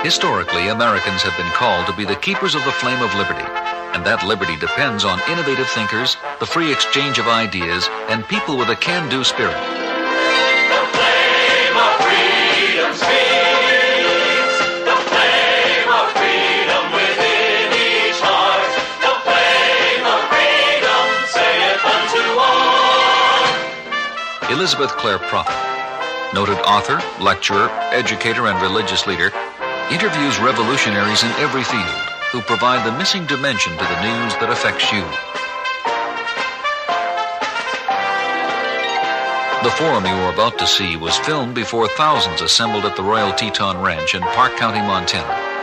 Historically, Americans have been called to be the keepers of the flame of liberty, and that liberty depends on innovative thinkers, the free exchange of ideas, and people with a can-do spirit. The flame of freedom speaks, the flame of freedom within each heart, the flame of freedom saith unto all. Elizabeth Clare Prophet, noted author, lecturer, educator, and religious leader, interviews revolutionaries in every field who provide the missing dimension to the news that affects you. The forum you are about to see was filmed before thousands assembled at the Royal Teton Ranch in Park County, Montana.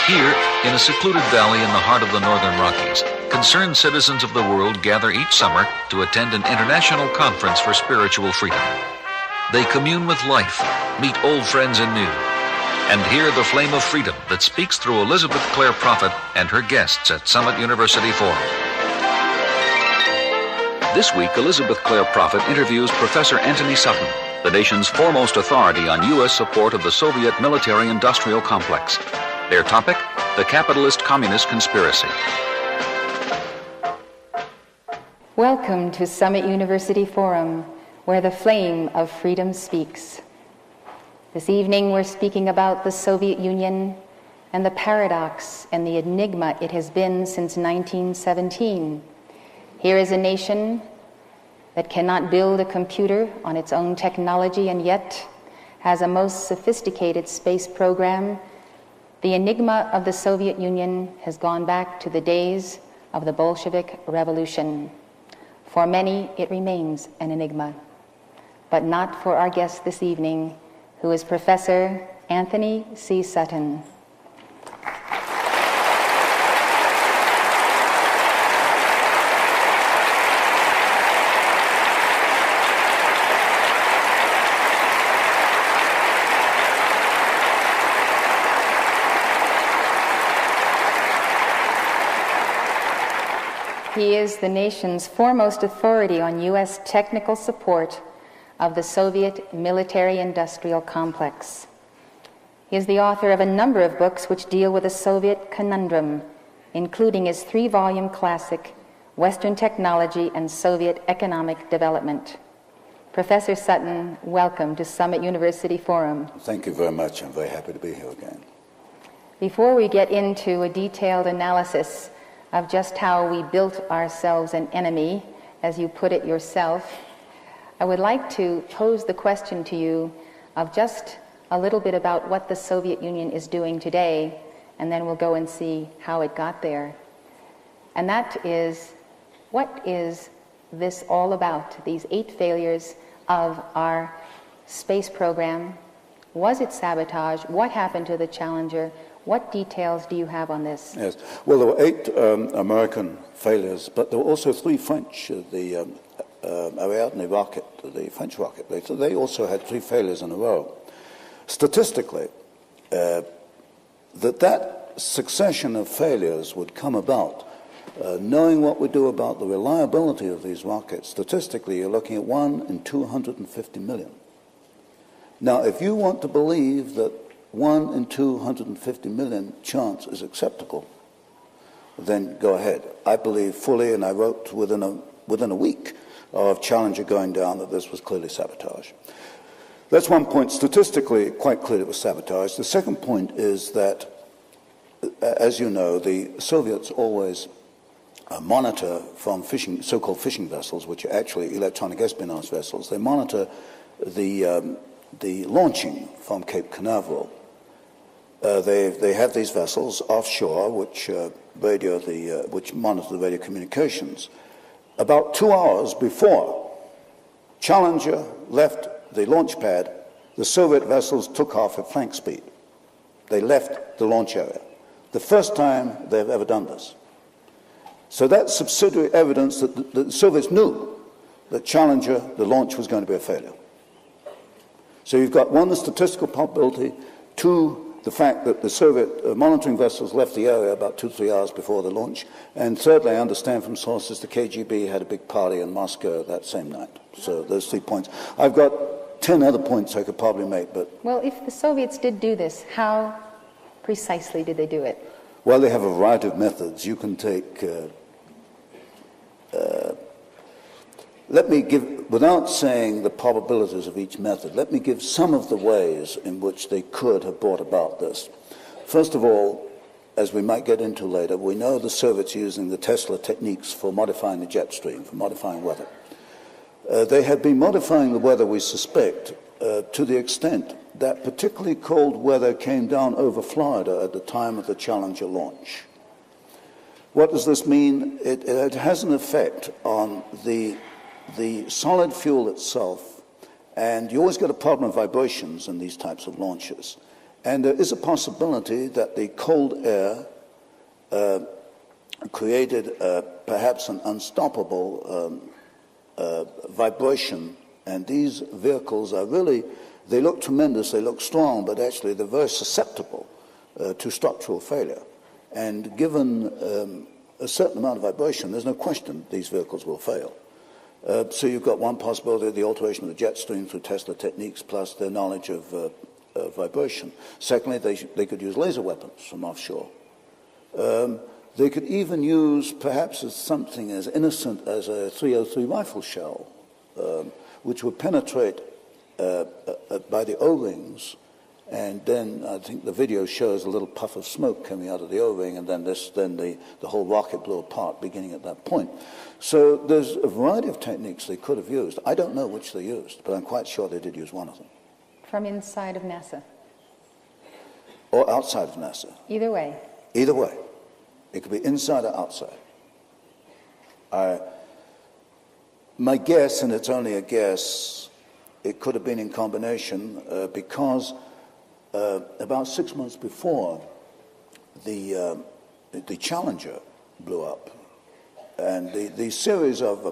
Here, in a secluded valley in the heart of the Northern Rockies, concerned citizens of the world gather each summer to attend an international conference for spiritual freedom. They commune with life, meet old friends and new, and hear the flame of freedom that speaks through Elizabeth Clare Prophet and her guests at Summit University Forum. This week, Elizabeth Clare Prophet interviews Professor Antony Sutton, the nation's foremost authority on U.S. support of the Soviet military-industrial complex. Their topic, the capitalist-communist conspiracy. Welcome to Summit University Forum, where the flame of freedom speaks. This evening we're speaking about the Soviet Union and the paradox and the enigma it has been since 1917. Here is a nation that cannot build a computer on its own technology and yet has a most sophisticated space program. The enigma of the Soviet Union has gone back to the days of the Bolshevik Revolution. For many, it remains an enigma, but not for our guest this evening, who is Professor Antony C. Sutton. He is the nation's foremost authority on U.S. technical support of the Soviet military-industrial complex. He is the author of a number of books which deal with the Soviet conundrum, including his 3-volume classic, Western Technology and Soviet Economic Development. Professor Sutton, welcome to Summit University Forum. Thank you very much. I'm very happy to be here again. Before we get into a detailed analysis of just how we built ourselves an enemy, as you put it yourself, I would like to pose the question to you of just a little bit about what the Soviet Union is doing today, and then we'll go and see how it got there. And that is, what is this all about, these 8 failures of our space program? Was it sabotage? What happened to the Challenger? What details do you have on this? Yes. Well, there were 8 American failures, but there were also 3 French. The Ariadne rocket, the French rocket, they also had 3 failures in a row. Statistically, that succession of failures would come about, knowing what we do about the reliability of these rockets, statistically you're looking at 1 in 250 million. Now, if you want to believe that 1 in 250 million chance is acceptable, then go ahead. I believe fully, and I wrote within a week of Challenger going down, that this was clearly sabotage. That's one point. Statistically, quite clear it was sabotage. The second point is that, as you know, the Soviets always monitor from fishing, so-called fishing vessels, which are actually electronic espionage vessels. They monitor the launching from Cape Canaveral. They have these vessels offshore which monitor the radio communications. About 2 hours before Challenger left the launch pad, the Soviet vessels took off at flank speed. They left the launch area. The first time they've ever done this. So that's subsidiary evidence that the Soviets knew that Challenger, the launch, was going to be a failure. So you've got 1, the statistical probability, 2, the fact that the Soviet monitoring vessels left the area about 2-3 hours before the launch. And thirdly, I understand from sources the KGB had a big party in Moscow that same night. So those 3 points. I've got 10 other points I could probably make, but... Well, if the Soviets did do this, how precisely did they do it? Well, they have a variety of methods. You can take... let me give, without saying the probabilities of each method, let me give some of the ways in which they could have brought about this. First of all, as we might get into later, we know the Soviets using the Tesla techniques for modifying the jet stream, for modifying weather. They had been modifying the weather, we suspect, to the extent that particularly cold weather came down over Florida at the time of the Challenger launch. What does this mean? It has an effect on the solid fuel itself, and you always get a problem of vibrations in these types of launches. And there is a possibility that the cold air created perhaps an unstoppable vibration, and these vehicles are really, they look tremendous, they look strong, but actually they're very susceptible to structural failure. And given a certain amount of vibration, there's no question these vehicles will fail. So you've got one possibility, the alteration of the jet stream through Tesla techniques plus their knowledge of vibration. Secondly, they could use laser weapons from offshore. They could even use perhaps as something as innocent as a .303 rifle shell, which would penetrate by the O-rings, and then I think the video shows a little puff of smoke coming out of the O-ring, and then the whole rocket blew apart beginning at that point. So there's a variety of techniques they could have used. I don't know which they used, but I'm quite sure they did use one of them. From inside of NASA? Or outside of NASA. Either way. Either way. It could be inside or outside. My guess, and it's only a guess, it could have been in combination because about 6 months before the Challenger blew up, and the series of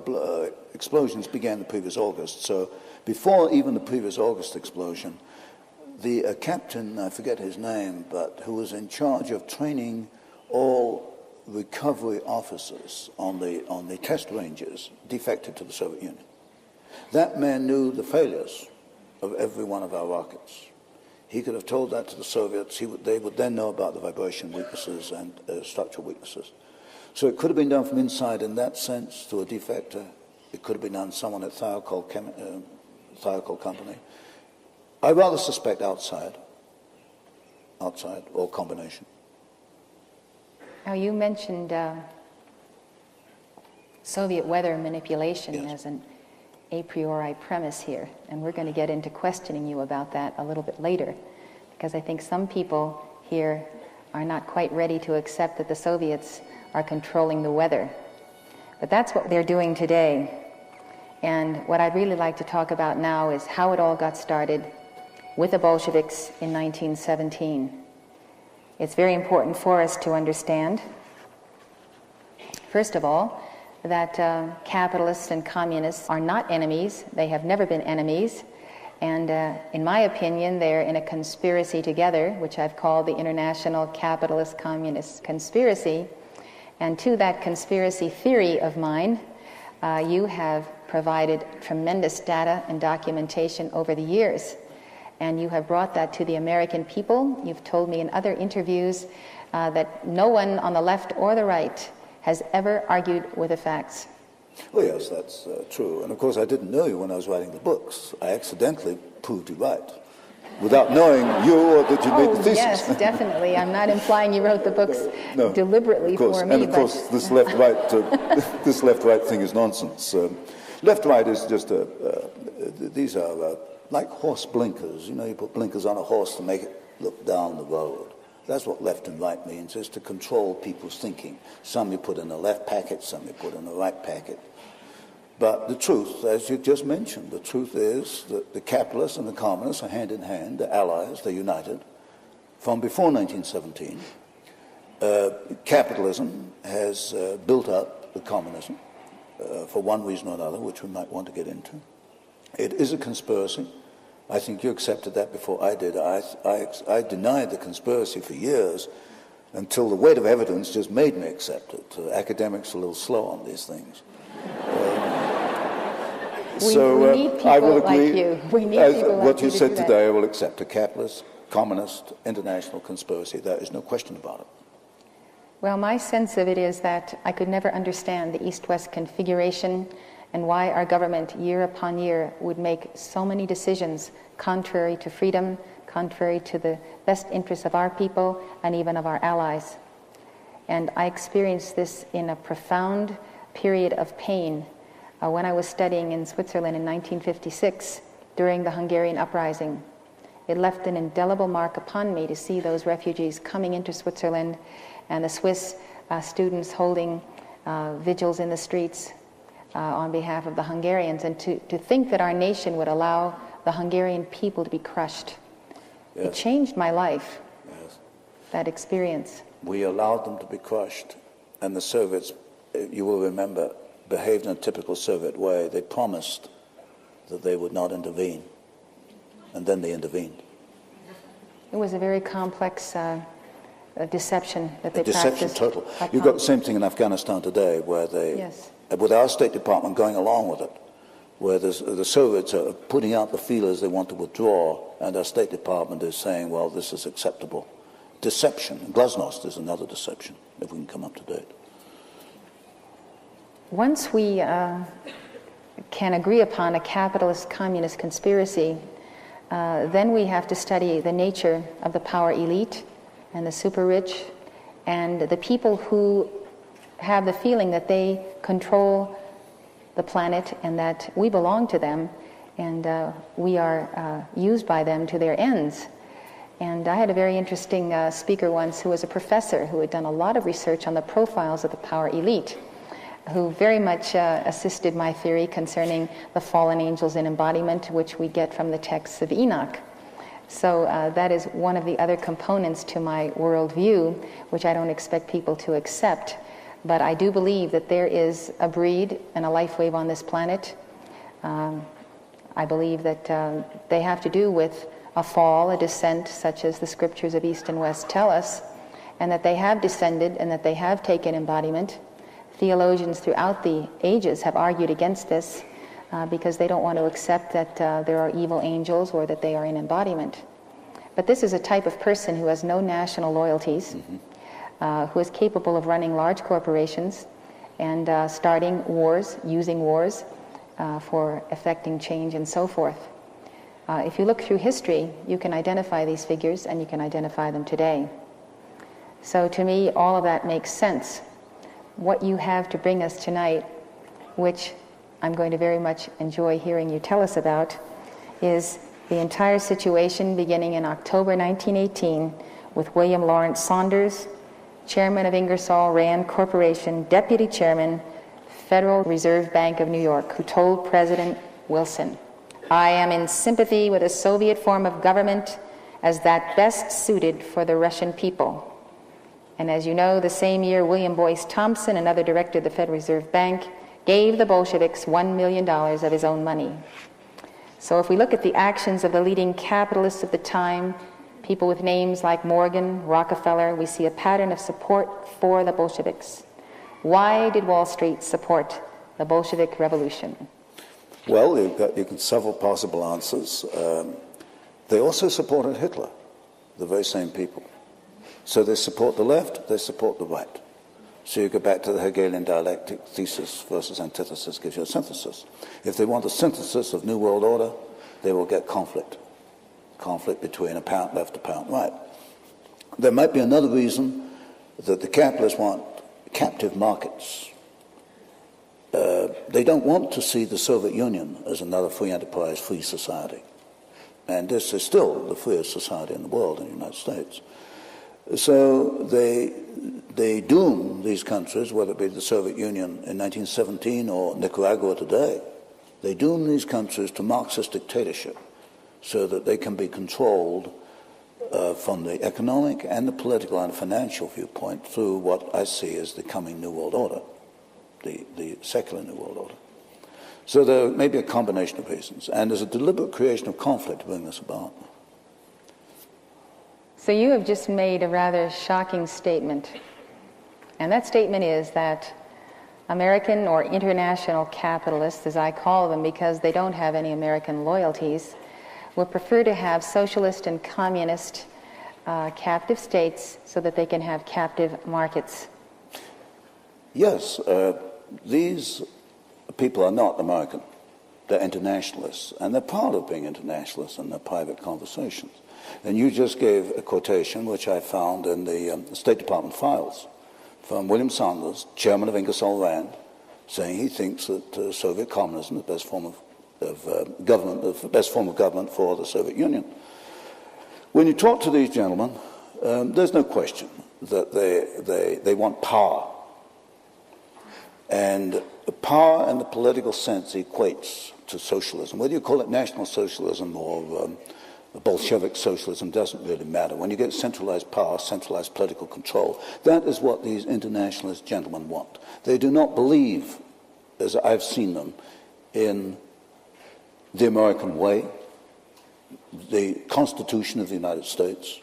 explosions began the previous August. So before even the previous August explosion, the captain, I forget his name, but who was in charge of training all recovery officers on the test ranges, defected to the Soviet Union. That man knew the failures of every one of our rockets. He could have told that to the Soviets. They would then know about the vibration weaknesses and structural weaknesses. So it could have been done from inside in that sense through a defector. It could have been done someone at Thiokol Company. I rather suspect outside or combination. Now, you mentioned Soviet weather manipulation as an a priori premise here, and we're going to get into questioning you about that a little bit later, because I think some people here are not quite ready to accept that the Soviets are controlling the weather. But that's what they're doing today. And what I'd really like to talk about now is how it all got started with the Bolsheviks in 1917. It's very important for us to understand, first of all, that capitalists and communists are not enemies. They have never been enemies. And in my opinion, they're in a conspiracy together, which I've called the International Capitalist Communist Conspiracy. And to that conspiracy theory of mine, you have provided tremendous data and documentation over the years. And you have brought that to the American people. You've told me in other interviews that no one on the left or the right has ever argued with the facts. Oh yes, that's true. And of course I didn't know you when I was writing the books. I accidentally proved you right, without knowing you or that you made the thesis. Yes, definitely. I'm not implying you wrote the books deliberately for me. And of course this left-right thing is nonsense. Left-right is just these are like horse blinkers. You know, you put blinkers on a horse to make it look down the road. That's what left and right means, is to control people's thinking. Some you put in the left packet, some you put in the right packet. But the truth, as you just mentioned, the truth is that the capitalists and the communists are hand in hand, they're allies, they're united. From before 1917, capitalism has built up the communism for one reason or another, which we might want to get into. It is a conspiracy. I think you accepted that before I did. I denied the conspiracy for years until the weight of evidence just made me accept it. Academics are a little slow on these things. We need people I will agree, like you. We need people like what you to said do that. today, I will accept a capitalist, communist, international conspiracy. There is no question about it. Well, my sense of it is that I could never understand the East-West configuration and why our government, year upon year, would make so many decisions contrary to freedom, contrary to the best interests of our people and even of our allies. And I experienced this in a profound period of pain when I was studying in Switzerland in 1956 during the Hungarian uprising. It left an indelible mark upon me to see those refugees coming into Switzerland and the Swiss students holding vigils in the streets on behalf of the Hungarians, and to think that our nation would allow the Hungarian people to be crushed. Yes. It changed my life, Yes. that experience. We allowed them to be crushed, and the Soviets, you will remember, behaved in a typical Soviet way. They promised that they would not intervene, and then they intervened. It was a very complex deception that they Deception practiced. total. upon- You've got the same thing in Afghanistan today, where they, Yes. with our State Department going along with it, where the Soviets are putting out the feelers they want to withdraw, and our State Department is saying, well, this is acceptable. Deception. Glasnost is another deception, if we can come up to date. Once we can agree upon a capitalist communist conspiracy, then we have to study the nature of the power elite and the super rich and the people who have the feeling that they control the planet and that we belong to them and we are used by them to their ends. And I had a very interesting speaker once who was a professor who had done a lot of research on the profiles of the power elite, who very much assisted my theory concerning the fallen angels in embodiment, which we get from the texts of Enoch. So that is one of the other components to my worldview, which I don't expect people to accept. But I do believe that there is a breed and a life wave on this planet. I believe that they have to do with a fall, a descent, such as the scriptures of East and West tell us, and that they have descended and that they have taken embodiment. Theologians throughout the ages have argued against this because they don't want to accept that there are evil angels or that they are in embodiment. But this is a type of person who has no national loyalties, who is capable of running large corporations and starting wars, using wars for effecting change and so forth. If you look through history, you can identify these figures and you can identify them today. So to me, all of that makes sense. What you have to bring us tonight, which I'm going to very much enjoy hearing you tell us about, is the entire situation beginning in October 1918 with William Lawrence Saunders, chairman of Ingersoll Rand Corporation, deputy chairman, Federal Reserve Bank of New York, who told President Wilson, "I am in sympathy with a Soviet form of government as that best suited for the Russian people." And as you know, the same year, William Boyce Thompson, another director of the Federal Reserve Bank, gave the Bolsheviks $1 million of his own money. So if we look at the actions of the leading capitalists of the time, people with names like Morgan, Rockefeller, we see a pattern of support for the Bolsheviks. Why did Wall Street support the Bolshevik Revolution? Well, you can several possible answers. They also supported Hitler, the very same people. So they support the left, they support the right. So you go back to the Hegelian dialectic, thesis versus antithesis gives you a synthesis. If they want a synthesis of New World Order, they will get conflict. Conflict between apparent left, apparent right. There might be another reason that the capitalists want captive markets. They don't want to see the Soviet Union as another free enterprise, free society. And this is still the freest society in the world, in the United States. So they doom these countries, whether it be the Soviet Union in 1917 or Nicaragua today, they doom these countries to Marxist dictatorship so that they can be controlled from the economic and the political and financial viewpoint through what I see as the coming New World Order, the secular New World Order. So there may be a combination of reasons, and there's a deliberate creation of conflict to bring this about. So you have just made a rather shocking statement, and that statement is that American or international capitalists, as I call them because they don't have any American loyalties, would prefer to have socialist and communist captive states so that they can have captive markets. Yes, these people are not American. They're internationalists, and they're proud of being internationalists in their private conversations. And you just gave a quotation, which I found in the State Department files, from William Saunders, chairman of Ingersoll Rand, saying he thinks that Soviet communism is the best form of government, the best form of government for the Soviet Union. When you talk to these gentlemen, there's no question that they want power. And power in the political sense equates to socialism. Whether you call it National Socialism or Bolshevik socialism doesn't really matter. When you get centralized power, centralized political control, that is what these internationalist gentlemen want. They do not believe, as I've seen them, in the American way, the Constitution of the United States.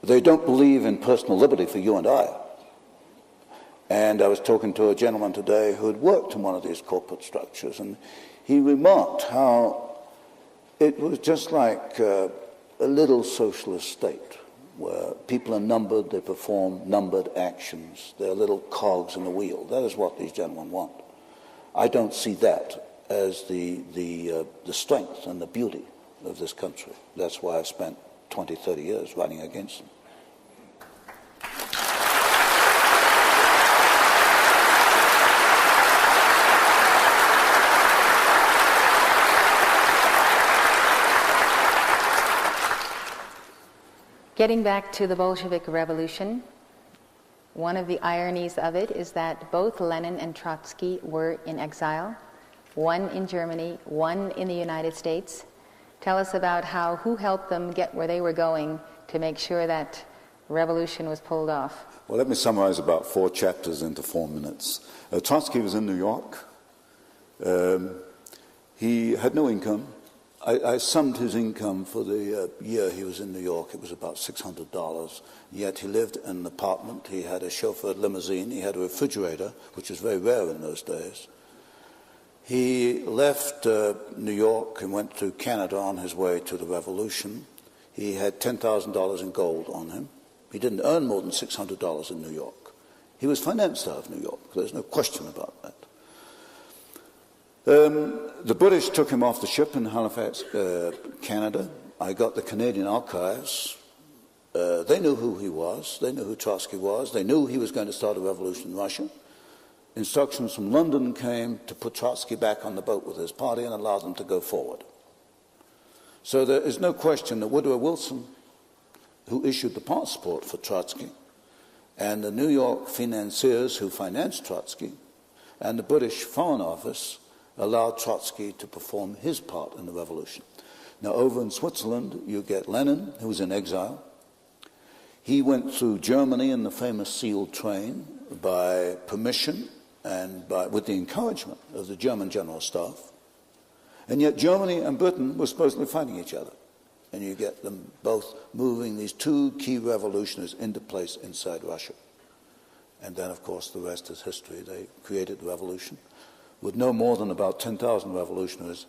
They don't believe in personal liberty for you and I. And I was talking to a gentleman today who had worked in one of these corporate structures, and he remarked how it was just like a little socialist state where people are numbered, they perform numbered actions, they're little cogs in the wheel. That is what these gentlemen want. I don't see that as the strength and the beauty of this country. That's why I've spent 20, 30 years writing against them. Getting back to the Bolshevik Revolution, one of the ironies of it is that both Lenin and Trotsky were in exile, one in Germany, one in the United States. Tell us about who helped them get where they were going to make sure that revolution was pulled off. Well, let me summarize about 4 chapters into 4 minutes. Trotsky was in New York. He had no income. I summed his income for the year he was in New York. It was about $600. Yet he lived in an apartment. He had a chauffeured limousine. He had a refrigerator, which was very rare in those days. He left New York and went to Canada on his way to the revolution. He had $10,000 in gold on him. He didn't earn more than $600 in New York. He was financed out of New York. There's no question about that. The British took him off the ship in Halifax, Canada. I got the Canadian archives. They knew who he was. They knew who Trotsky was. They knew he was going to start a revolution in Russia. Instructions from London came to put Trotsky back on the boat with his party and allow them to go forward. So there is no question that Woodrow Wilson, who issued the passport for Trotsky, and the New York financiers who financed Trotsky, and the British Foreign Office allowed Trotsky to perform his part in the revolution. Now, over in Switzerland, you get Lenin, who was in exile. He went through Germany in the famous sealed train by permission and with the encouragement of the German General Staff. And yet Germany and Britain were supposedly fighting each other. And you get them both moving these 2 key revolutionaries into place inside Russia. And then, of course, the rest is history. They created the revolution. With no more than about 10,000 revolutionaries,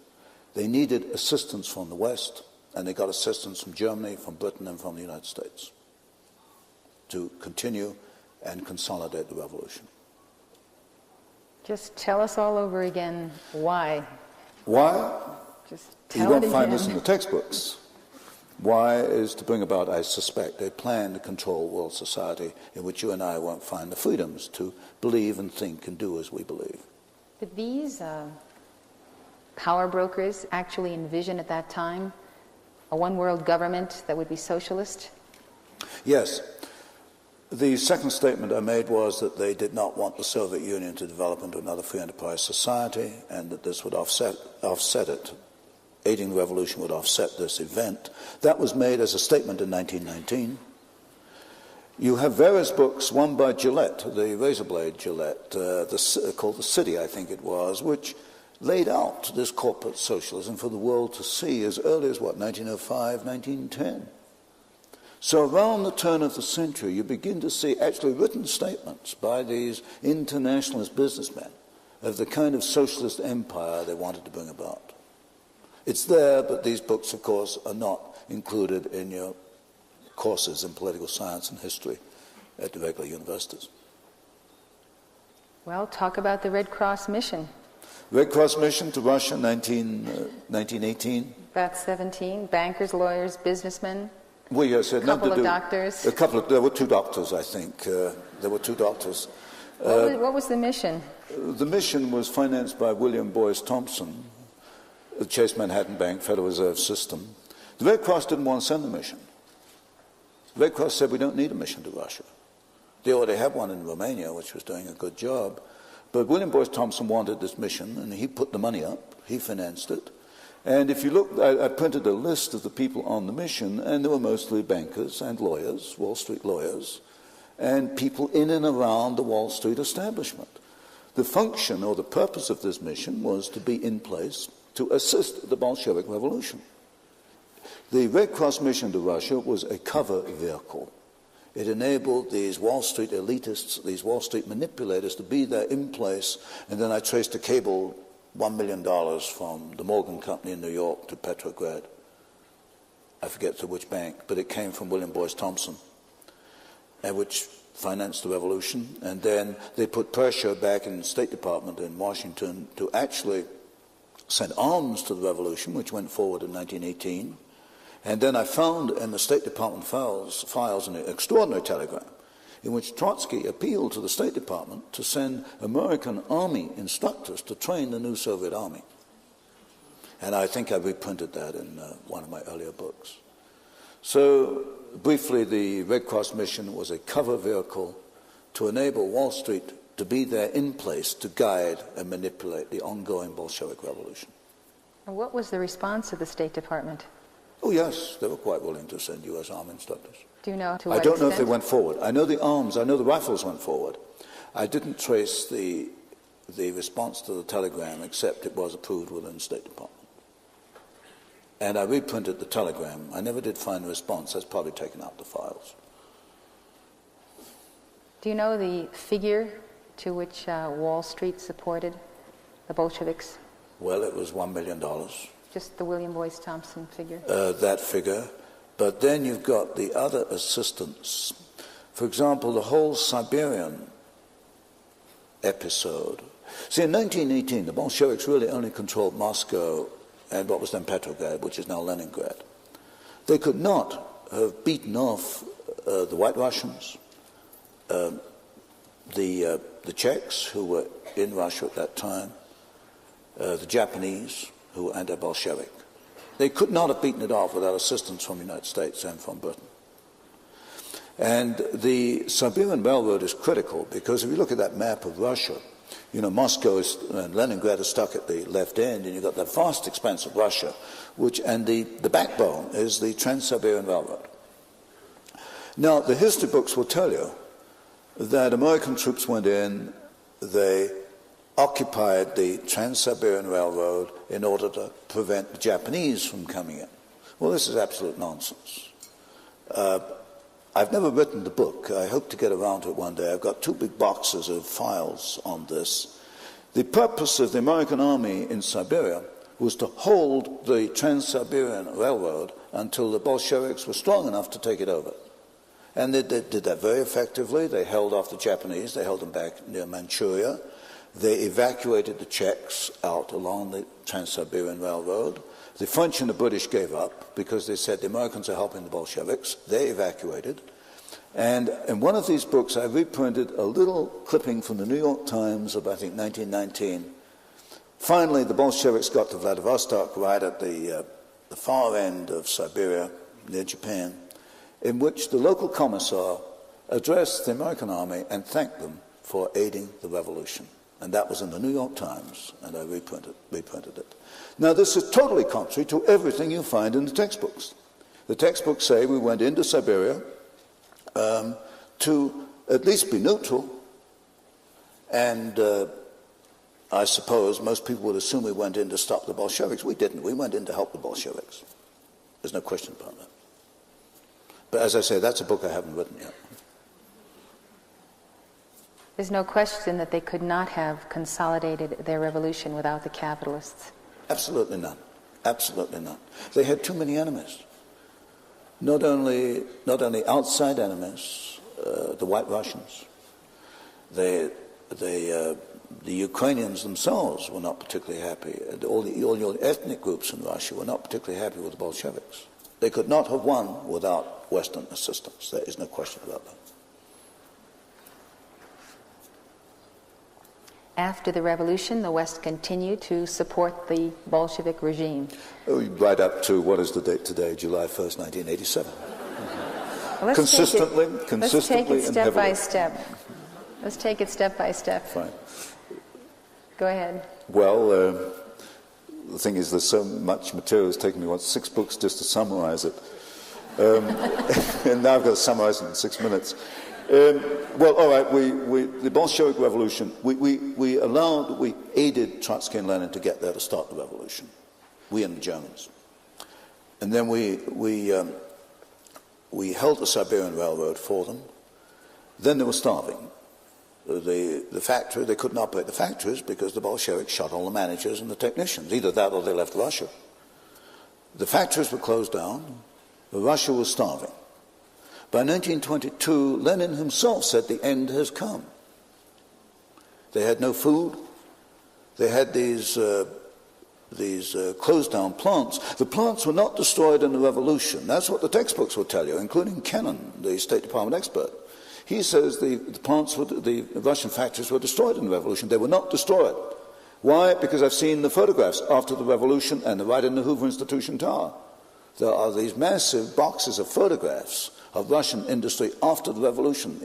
they needed assistance from the West, and they got assistance from Germany, from Britain, and from the United States to continue and consolidate the revolution. Just tell us all over again why. Why? Just You tell it won't find again. this in the textbooks. Why is to bring about, I suspect, a plan to control world society in which you and I won't find the freedoms to believe and think and do as we believe. Did these power brokers actually envision at that time a one-world government that would be socialist? Yes. The second statement I made was that they did not want the Soviet Union to develop into another free enterprise society, and that this would offset it. Aiding the revolution would offset this event. That was made as a statement in 1919. You have various books, one by Gillette, the razor blade Gillette, called The City, I think it was, which laid out this corporate socialism for the world to see as early as, 1905, 1910. So around the turn of the century, you begin to see actually written statements by these internationalist businessmen of the kind of socialist empire they wanted to bring about. It's there, but these books, of course, are not included in your courses in political science and history at the regular universities. Well, talk about the Red Cross mission. Red Cross mission to Russia, 1918. About 17, bankers, lawyers, businessmen, Well, yes, it had couple nothing to of do. doctors. There were two doctors, I think. There were two doctors. What was the mission? The mission was financed by William Boyce Thompson, the Chase Manhattan Bank, Federal Reserve System. The Red Cross didn't want to send the mission. The Red Cross said, we don't need a mission to Russia. They already had one in Romania, which was doing a good job. But William Boyce Thompson wanted this mission, and he put the money up. He financed it. And if you look, I printed a list of the people on the mission, and there were mostly bankers and lawyers, Wall Street lawyers, and people in and around the Wall Street establishment. The function or the purpose of this mission was to be in place to assist the Bolshevik Revolution. The Red Cross mission to Russia was a cover vehicle. It enabled these Wall Street elitists, these Wall Street manipulators to be there in place, and then I traced a cable $1 million from the Morgan Company in New York to Petrograd. I forget to which bank, but it came from William Boyce Thompson, and which financed the revolution. And then they put pressure back in the State Department in Washington to actually send arms to the revolution, which went forward in 1918. And then I found in the State Department files an extraordinary telegram in which Trotsky appealed to the State Department to send American Army instructors to train the new Soviet Army. And I think I reprinted that in one of my earlier books. So, briefly, the Red Cross mission was a cover vehicle to enable Wall Street to be there in place to guide and manipulate the ongoing Bolshevik Revolution. And what was the response of the State Department? Oh, yes, they were quite willing to send U.S. Army instructors. Do you know to I what don't know if they extent? went forward. I know the arms, I know the rifles went forward. I didn't trace the response to the telegram, except it was approved within the State Department. And I reprinted the telegram. I never did find a response. That's probably taken out the files. Do you know the figure to which Wall Street supported the Bolsheviks? Well, it was $1 million, Just the William Boyce Thompson figure? that figure. But then you've got the other assistance. For example, the whole Siberian episode. See, in 1918, the Bolsheviks really only controlled Moscow and what was then Petrograd, which is now Leningrad. They could not have beaten off the White Russians, the Czechs, who were in Russia at that time, the Japanese, who were anti-Bolshevik. They could not have beaten it off without assistance from the United States and from Britain. And the Siberian Railroad is critical because if you look at that map of Russia, you know, Moscow and Leningrad are stuck at the left end, and you've got that vast expanse of Russia, and the backbone is the Trans-Siberian Railroad. Now, the history books will tell you that American troops went in, they occupied the Trans-Siberian Railroad in order to prevent the Japanese from coming in. Well, this is absolute nonsense. I've never written the book. I hope to get around to it one day. I've got 2 big boxes of files on this. The purpose of the American army in Siberia was to hold the Trans-Siberian Railroad until the Bolsheviks were strong enough to take it over. And they did that very effectively. They held off the Japanese. They held them back near Manchuria. They evacuated the Czechs out along the Trans-Siberian Railroad. The French and the British gave up because they said the Americans are helping the Bolsheviks. They evacuated. And in one of these books, I reprinted a little clipping from the New York Times of, I think, 1919. Finally, the Bolsheviks got to Vladivostok, right at the far end of Siberia, near Japan, in which the local commissar addressed the American army and thanked them for aiding the revolution. And that was in the New York Times, and I reprinted it. Now, this is totally contrary to everything you find in the textbooks. The textbooks say we went into Siberia, to at least be neutral, and I suppose most people would assume we went in to stop the Bolsheviks. We didn't. We went in to help the Bolsheviks. There's no question about that. But as I say, that's a book I haven't written yet. There's no question that they could not have consolidated their revolution without the capitalists. Absolutely none. Absolutely none. They had too many enemies. Not only outside enemies, the White Russians. The Ukrainians themselves were not particularly happy. All your ethnic groups in Russia were not particularly happy with the Bolsheviks. They could not have won without Western assistance. There is no question about that. After the revolution, the West continued to support the Bolshevik regime. Right up to, what is the date today? July 1st, 1987. Well, consistently let's take it and step heavily. by step. Let's take it step by step. Fine. Go ahead. Well, the thing is, there's so much material. It's taken me, 6 books just to summarize it. And now I've got to summarize it in 6 minutes. Well, all right, the Bolshevik Revolution, we aided Trotsky and Lenin to get there to start the revolution, we and the Germans. And then we held the Siberian Railroad for them. Then they were starving. The factory, they couldn't operate the factories because the Bolsheviks shot all the managers and the technicians. Either that or they left Russia. The factories were closed down. Russia was starving. By 1922, Lenin himself said the end has come. They had no food. They had these closed-down plants. The plants were not destroyed in the revolution. That's what the textbooks will tell you, including Kennan, the State Department expert. He says the Russian factories were destroyed in the revolution. They were not destroyed. Why? Because I've seen the photographs after the revolution and right in the Hoover Institution Tower. There are these massive boxes of photographs of Russian industry after the revolution.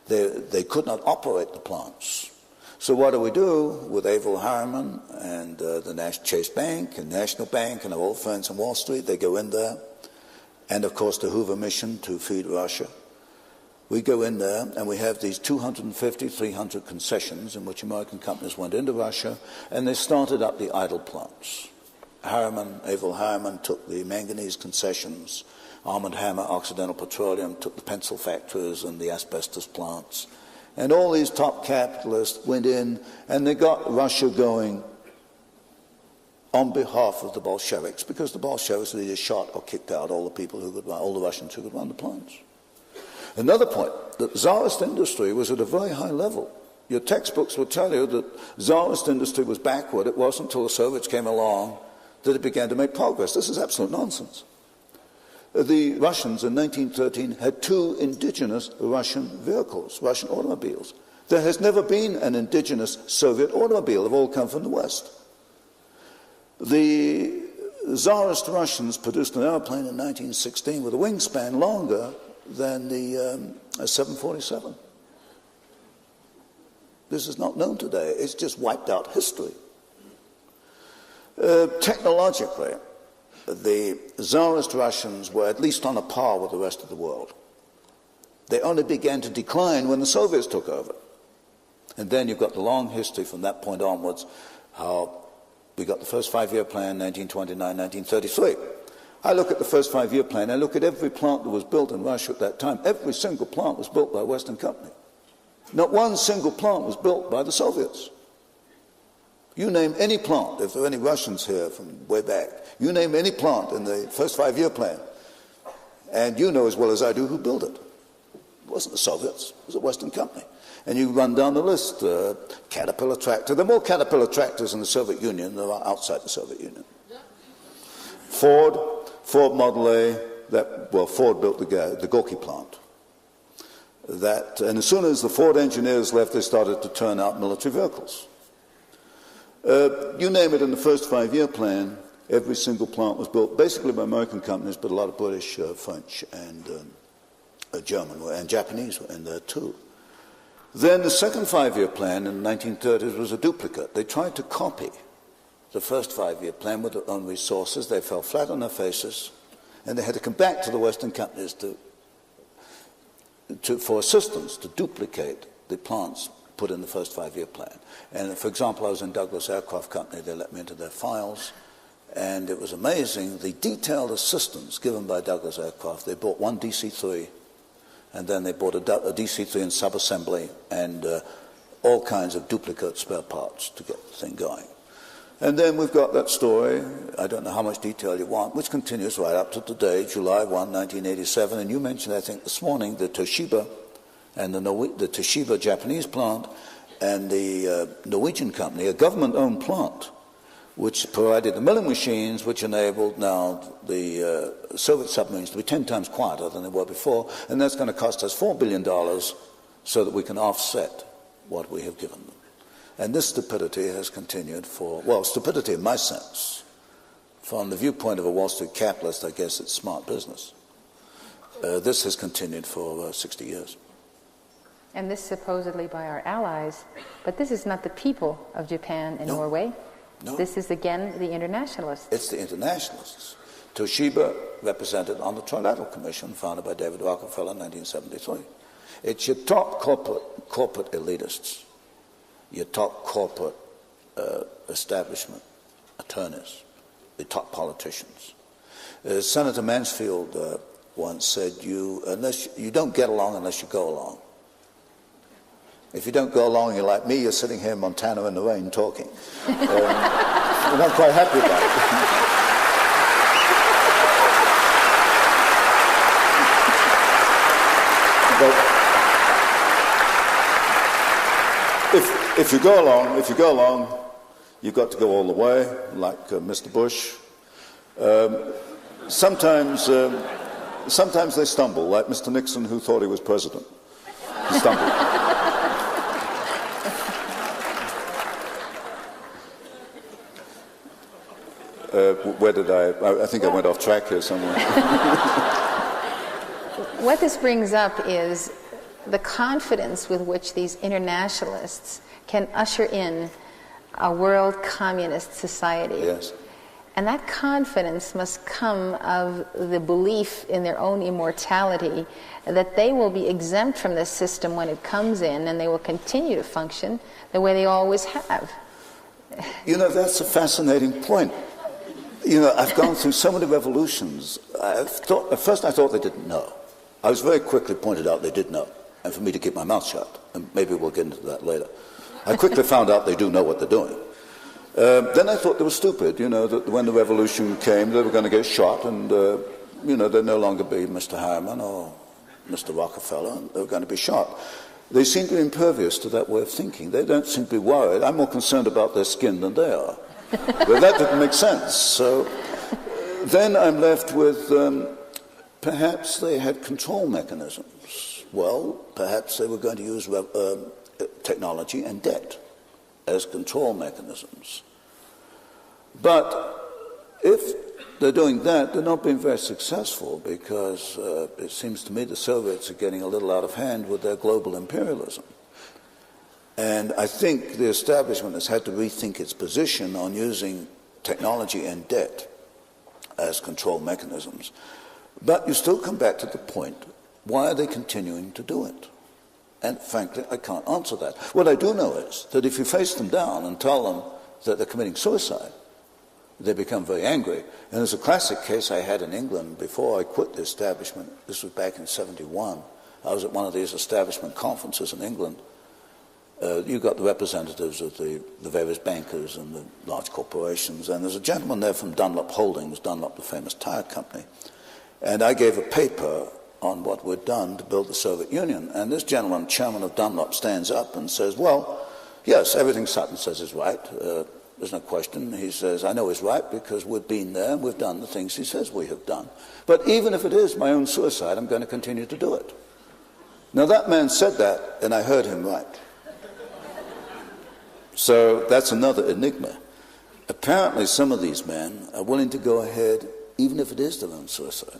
They could not operate the plants. So what do we do with Averell Harriman and the Chase Bank and National Bank and our old friends on Wall Street? They go in there. And of course the Hoover Mission to feed Russia. We go in there and we have these 250, 300 concessions in which American companies went into Russia and they started up the idle plants. Averell Harriman took the manganese concessions. Armand Hammer, Occidental Petroleum, took the pencil factories and the asbestos plants. And all these top capitalists went in and they got Russia going on behalf of the Bolsheviks, because the Bolsheviks had either shot or kicked out all the people who could run, all the Russians who could run the plants. Another point, that Tsarist industry was at a very high level. Your textbooks will tell you that Tsarist industry was backward. It wasn't until the Soviets came along that it began to make progress. This is absolute nonsense. The Russians in 1913 had 2 indigenous Russian vehicles, Russian automobiles. There has never been an indigenous Soviet automobile. They've all come from the West. The Tsarist Russians produced an airplane in 1916 with a wingspan longer than the 747. This is not known today. It's just wiped out history. Technologically, the Tsarist Russians were at least on a par with the rest of the world. They only began to decline when the Soviets took over. And then you've got the long history from that point onwards, how we got the first 5-year plan, 1929, 1933. I look at the first 5-year plan, I look at every plant that was built in Russia at that time. Every single plant was built by a Western company. Not one single plant was built by the Soviets. You name any plant, if there are any Russians here from way back, you name any plant in the first 5-year plan, and you know as well as I do who built it. It wasn't the Soviets, it was a Western company. And you run down the list, Caterpillar tractor. There are more Caterpillar tractors in the Soviet Union than there are outside the Soviet Union. Ford Model A, Ford built the Gorky plant. And as soon as the Ford engineers left, they started to turn out military vehicles. You name it, in the first 5-year plan, every single plant was built basically by American companies, but a lot of British, French, and German and Japanese were in there too. Then the second 5-year plan in the 1930s was a duplicate. They tried to copy the first 5-year plan with their own resources. They fell flat on their faces, and they had to come back to the Western companies to for assistance to duplicate the plants put in the first 5-year plan. And for example, I was in Douglas Aircraft Company. They let me into their files, and it was amazing the detailed assistance given by Douglas Aircraft. They bought one DC-3, and then they bought a DC-3 in sub-assembly and all kinds of duplicate spare parts to get the thing going. And then we've got that story, I don't know how much detail you want, which continues right up to today, July 1, 1987. And you mentioned, I think, this morning, the Toshiba and the Toshiba Japanese plant and the Norwegian company, a government-owned plant, which provided the milling machines which enabled now the Soviet submarines to be 10 times quieter than they were before. And that's going to cost us $4 billion so that we can offset what we have given them. And this stupidity has continued stupidity in my sense. From the viewpoint of a Wall Street capitalist, I guess it's smart business. This has continued for 60 years. And this supposedly by our allies, but this is not the people of Japan and Norway. No. This is, again, the internationalists. It's the internationalists. Toshiba, represented on the Trilateral Commission, founded by David Rockefeller in 1973. It's your top corporate elitists, your top corporate establishment attorneys, the top politicians. Senator Mansfield once said, you don't get along unless you go along. If you don't go along, you're like me, you're sitting here in Montana in the rain talking. We're not quite happy about it. But if you go along, you've got to go all the way, like Mr. Bush. Sometimes they stumble, like Mr. Nixon, who thought he was president. He stumbled. Where did I think I went off track here somewhere. What this brings up is the confidence with which these internationalists can usher in a world communist society. Yes. And that confidence must come of the belief in their own immortality, that they will be exempt from this system when it comes in, and they will continue to function the way they always have. You know, that's a fascinating point. You know, I've gone through so many revolutions. At first I thought they didn't know. I was very quickly pointed out they did know, and for me to keep my mouth shut. And maybe we'll get into that later. I quickly found out they do know what they're doing. Then I thought they were stupid, you know, that when the revolution came, they were going to get shot, and, you know, they'd no longer be Mr. Harriman or Mr. Rockefeller, and they were going to be shot. They seem to be impervious to that way of thinking. They don't seem to be worried. I'm more concerned about their skin than they are. But that didn't make sense. So then I'm left with perhaps they had control mechanisms. Well, perhaps they were going to use technology and debt as control mechanisms. But if they're doing that, they're not being very successful, because it seems to me the Soviets are getting a little out of hand with their global imperialism. And I think the establishment has had to rethink its position on using technology and debt as control mechanisms. But you still come back to the point, why are they continuing to do it? And frankly, I can't answer that. What I do know is that if you face them down and tell them that they're committing suicide, they become very angry. And there's a classic case I had in England before I quit the establishment. This was back in '71. I was at one of these establishment conferences in England. You got the representatives of the various bankers and the large corporations, and there's a gentleman there from Dunlop Holdings, Dunlop, the famous tire company. And I gave a paper on what we'd done to build the Soviet Union. And this gentleman, chairman of Dunlop, stands up and says, well, yes, everything Sutton says is right. There's no question. He says, I know he's right because we've been there and we've done the things he says we have done. But even if it is my own suicide, I'm going to continue to do it. Now that man said that, and I heard him right. So that's another enigma. Apparently some of these men are willing to go ahead even if it is their own suicide.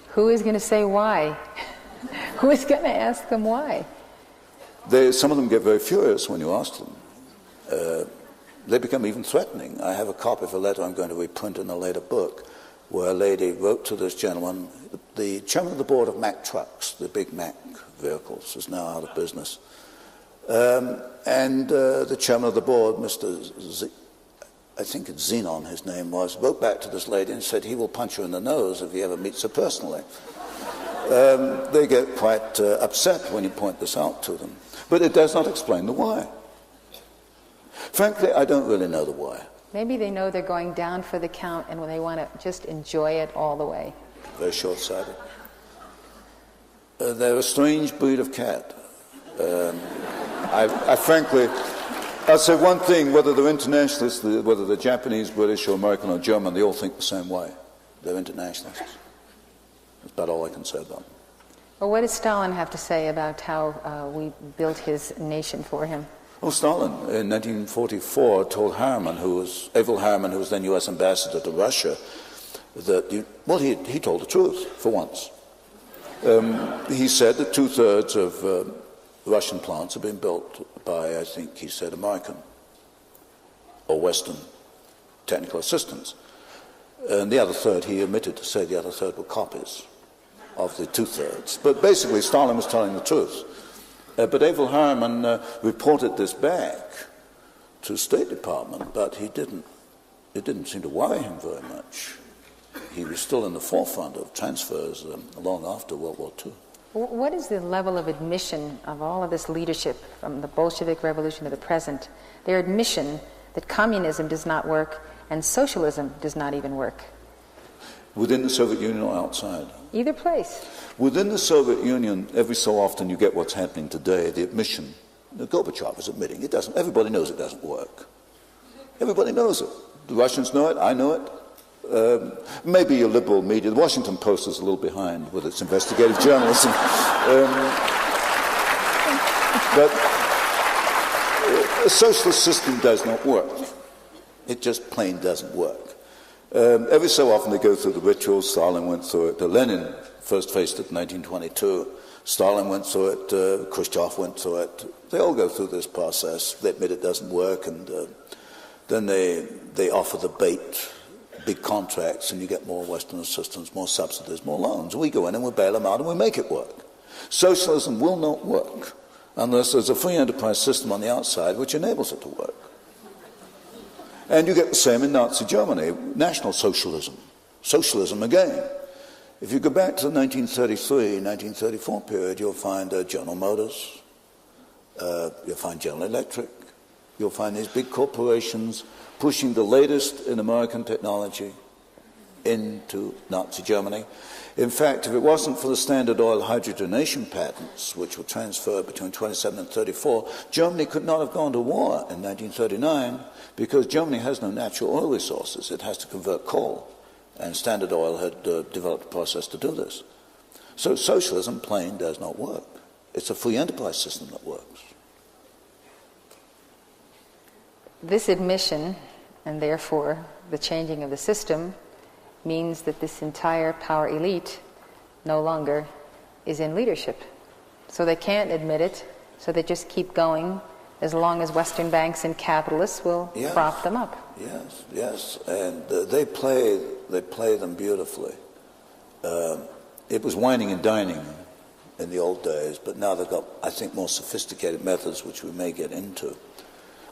Who is going to say why? Who is going to ask them why? Some of them get very furious when you ask them. They become even threatening. I have a copy of a letter I'm going to reprint in a later book, where a lady wrote to this gentleman. The chairman of the board of Mack Trucks, the big Mack vehicles, is now out of business. The chairman of the board, I think it's Zenon, his name was, wrote back to this lady and said he will punch her in the nose if he ever meets her personally. They get quite upset when you point this out to them. But it does not explain the why. Frankly, I don't really know the why. Maybe they know they're going down for the count and they want to just enjoy it all the way. Very short-sighted. They're a strange breed of cat. I frankly, I'll say one thing, whether they're internationalists, whether they're Japanese, British, or American, or German, they all think the same way. They're internationalists. That's about all I can say about them. Well, what does Stalin have to say about how we built his nation for him? Well, Stalin, in 1944, told Averell Harriman, who was then U.S. ambassador to Russia, that, he told the truth, for once. He said that 2/3 of Russian plants have been built by, I think he said, American or Western technical assistants. And the other third, he omitted to say the other third were copies of the 2/3. But basically, Stalin was telling the truth. But Averell Harriman reported this back to the State Department, but it didn't seem to worry him very much. He was still in the forefront of transfers long after World War II. What is the level of admission of all of this leadership from the Bolshevik Revolution to the present, their admission that communism does not work and socialism does not even work? Within the Soviet Union or outside? Either place. Within the Soviet Union, every so often you get what's happening today, the admission. Gorbachev is admitting it doesn't. Everybody knows it doesn't work. Everybody knows it. The Russians know it. I know it. Maybe your liberal media. The Washington Post is a little behind with its investigative journalism. But a socialist system does not work. It just plain doesn't work. Every so often they go through the rituals. Stalin went through it. Lenin first faced it in 1922. Stalin went through it. Khrushchev went through it. They all go through this process. They admit it doesn't work, and then they offer the bait, big contracts, and you get more Western assistance, more subsidies, more loans. We go in and we bail them out and we make it work. Socialism will not work unless there's a free enterprise system on the outside which enables it to work. And you get the same in Nazi Germany, National Socialism. Socialism again. If you go back to the 1933, 1934 period, you'll find General Motors, you'll find General Electric, you'll find these big corporations pushing the latest in American technology into Nazi Germany. In fact, if it wasn't for the Standard Oil hydrogenation patents, which were transferred between 27 and 34, Germany could not have gone to war in 1939 because Germany has no natural oil resources. It has to convert coal, and Standard Oil had developed a process to do this. So socialism plain does not work. It's a free enterprise system that works. This admission, and therefore the changing of the system, means that this entire power elite no longer is in leadership. So they can't admit it, so they just keep going as long as Western banks and capitalists will prop them up. Yes, yes, and they play them beautifully. It was whining and dining in the old days, but now they've got, I think, more sophisticated methods which we may get into.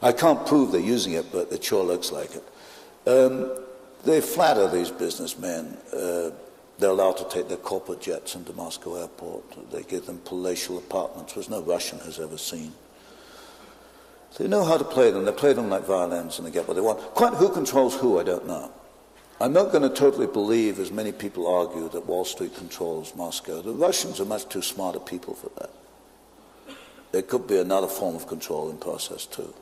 I can't prove they're using it, but it sure looks like it. They flatter these businessmen. They're allowed to take their corporate jets into Moscow airport. They give them palatial apartments, which no Russian has ever seen. They know how to play them. They play them like violins, and they get what they want. Quite who controls who, I don't know. I'm not going to totally believe, as many people argue, that Wall Street controls Moscow. The Russians are much too smart a people for that. There could be another form of control in process, too.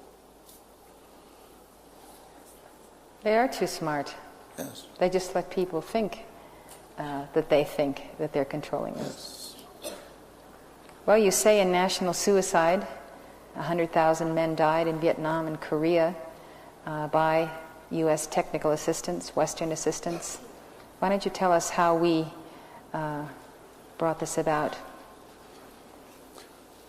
They are too smart. Yes. They just let people think that they think that they're controlling them. Yes. Well, you say in national suicide, 100,000 men died in Vietnam and Korea by U.S. technical assistance, Western assistance. Why don't you tell us how we brought this about?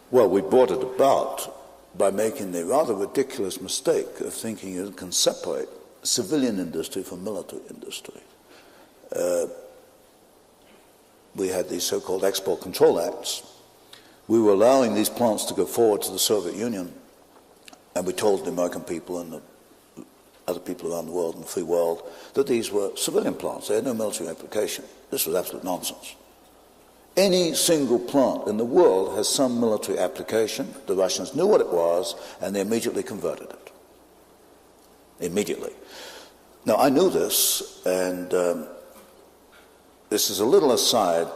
Well, we brought it about by making the rather ridiculous mistake of thinking you can separate civilian industry from military industry. we had these so-called Export Control Acts. We were allowing these plants to go forward to the Soviet Union, and we told the American people and the other people around the world and the free world that these were civilian plants. They had no military application. This was absolute nonsense. Any single plant in the world has some military application. The Russians knew what it was, and they immediately converted it. Immediately. Now, I knew this, and this is a little aside,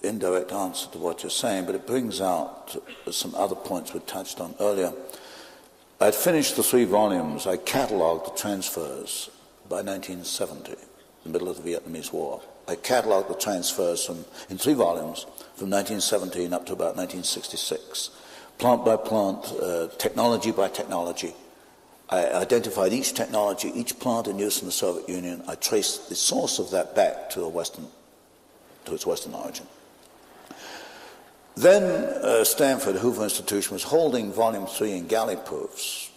indirect answer to what you're saying, but it brings out some other points we touched on earlier. I'd finished the 3 volumes. I catalogued the transfers by 1970, the middle of the Vietnamese War. I catalogued the transfers in 3 volumes from 1917 up to about 1966, plant by plant, technology by technology. I identified each technology, each plant in use in the Soviet Union. I traced the source of that back to its Western origin. Then Stanford, Hoover Institution, was holding Volume 3 in galley proofs,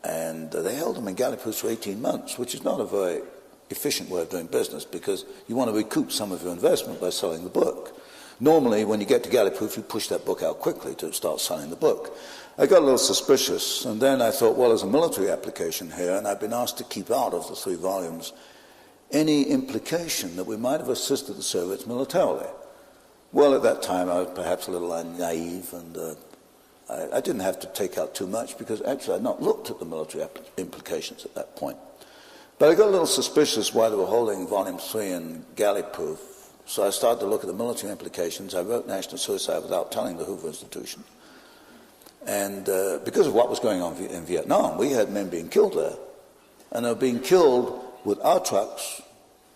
and they held them in galley proofs for 18 months, which is not a very efficient way of doing business, because you want to recoup some of your investment by selling the book. Normally, when you get to galley proof, you push that book out quickly to start selling the book. I got a little suspicious, and then I thought, well, there's a military application here, and I've been asked to keep out of the 3 volumes any implication that we might have assisted the Soviets militarily. Well, at that time, I was perhaps a little naive, and I didn't have to take out too much, because actually I'd not looked at the military implications at that point. But I got a little suspicious why they were holding Volume 3 in galley proof, so I started to look at the military implications. I wrote National Suicide without telling the Hoover Institution. And because of what was going on in Vietnam, we had men being killed there, and they were being killed with our trucks,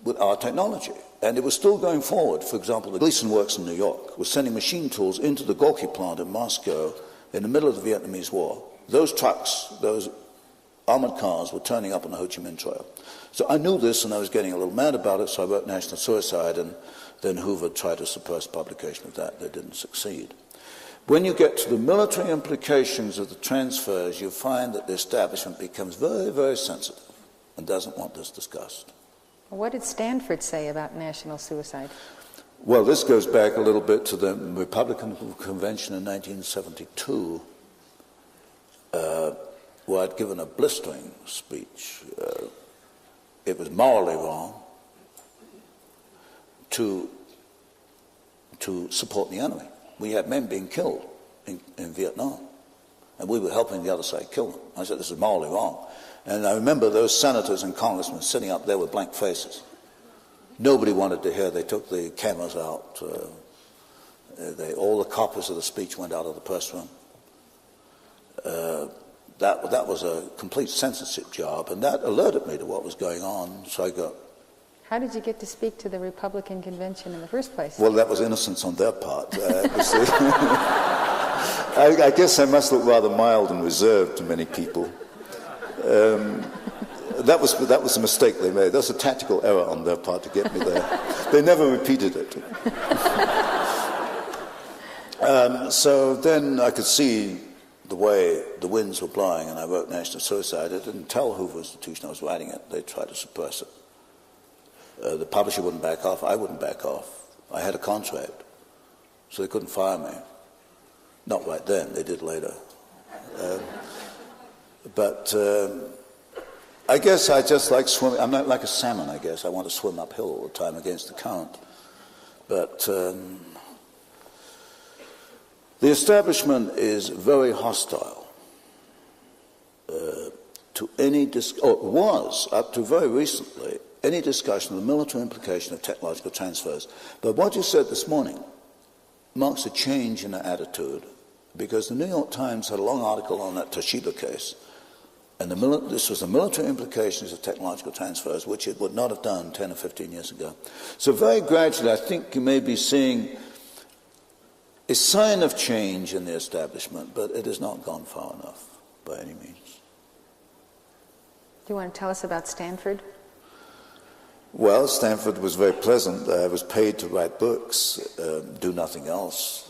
with our technology. And it was still going forward. For example, the Gleason Works in New York was sending machine tools into the Gorky plant in Moscow in the middle of the Vietnamese War. Those trucks, those armored cars were turning up on the Ho Chi Minh Trail. So I knew this, and I was getting a little mad about it, so I wrote National Suicide, and then Hoover tried to suppress publication of that. They didn't succeed. When you get to the military implications of the transfers, you find that the establishment becomes very, very sensitive and doesn't want this discussed. What did Stanford say about national suicide? Well, this goes back a little bit to the Republican Convention in 1972, where I'd given a blistering speech. It was morally wrong to support the enemy. We had men being killed in Vietnam, and we were helping the other side kill them. I said, this is morally wrong. And I remember those senators and congressmen sitting up there with blank faces. Nobody wanted to hear. They took the cameras out. All the copies of the speech went out of the press room. That was a complete censorship job, and that alerted me to what was going on. So I got. How did you get to speak to the Republican convention in the first place? Well, that was innocence on their part. I guess I must look rather mild and reserved to many people. That was a mistake they made. That was a tactical error on their part to get me there. They never repeated it. So then I could see the way the winds were blowing, and I wrote National Suicide. I didn't tell Hoover Institution I was writing it. They tried to suppress it. The publisher wouldn't back off. I wouldn't back off. I had a contract, so they couldn't fire me. Not right then. They did later. But I guess I just like swimming. I'm not like a salmon, I guess. I want to swim uphill all the time against the current. But the establishment is very hostile to any, was up to very recently, any discussion of the military implication of technological transfers. But what you said this morning marks a change in the attitude, because the New York Times had a long article on that Toshiba case, and this was the military implications of technological transfers, which it would not have done 10 or 15 years ago. So very gradually, I think you may be seeing a sign of change in the establishment, but it has not gone far enough by any means. Do you want to tell us about Stanford? Well, Stanford was very pleasant. I was paid to write books, do nothing else.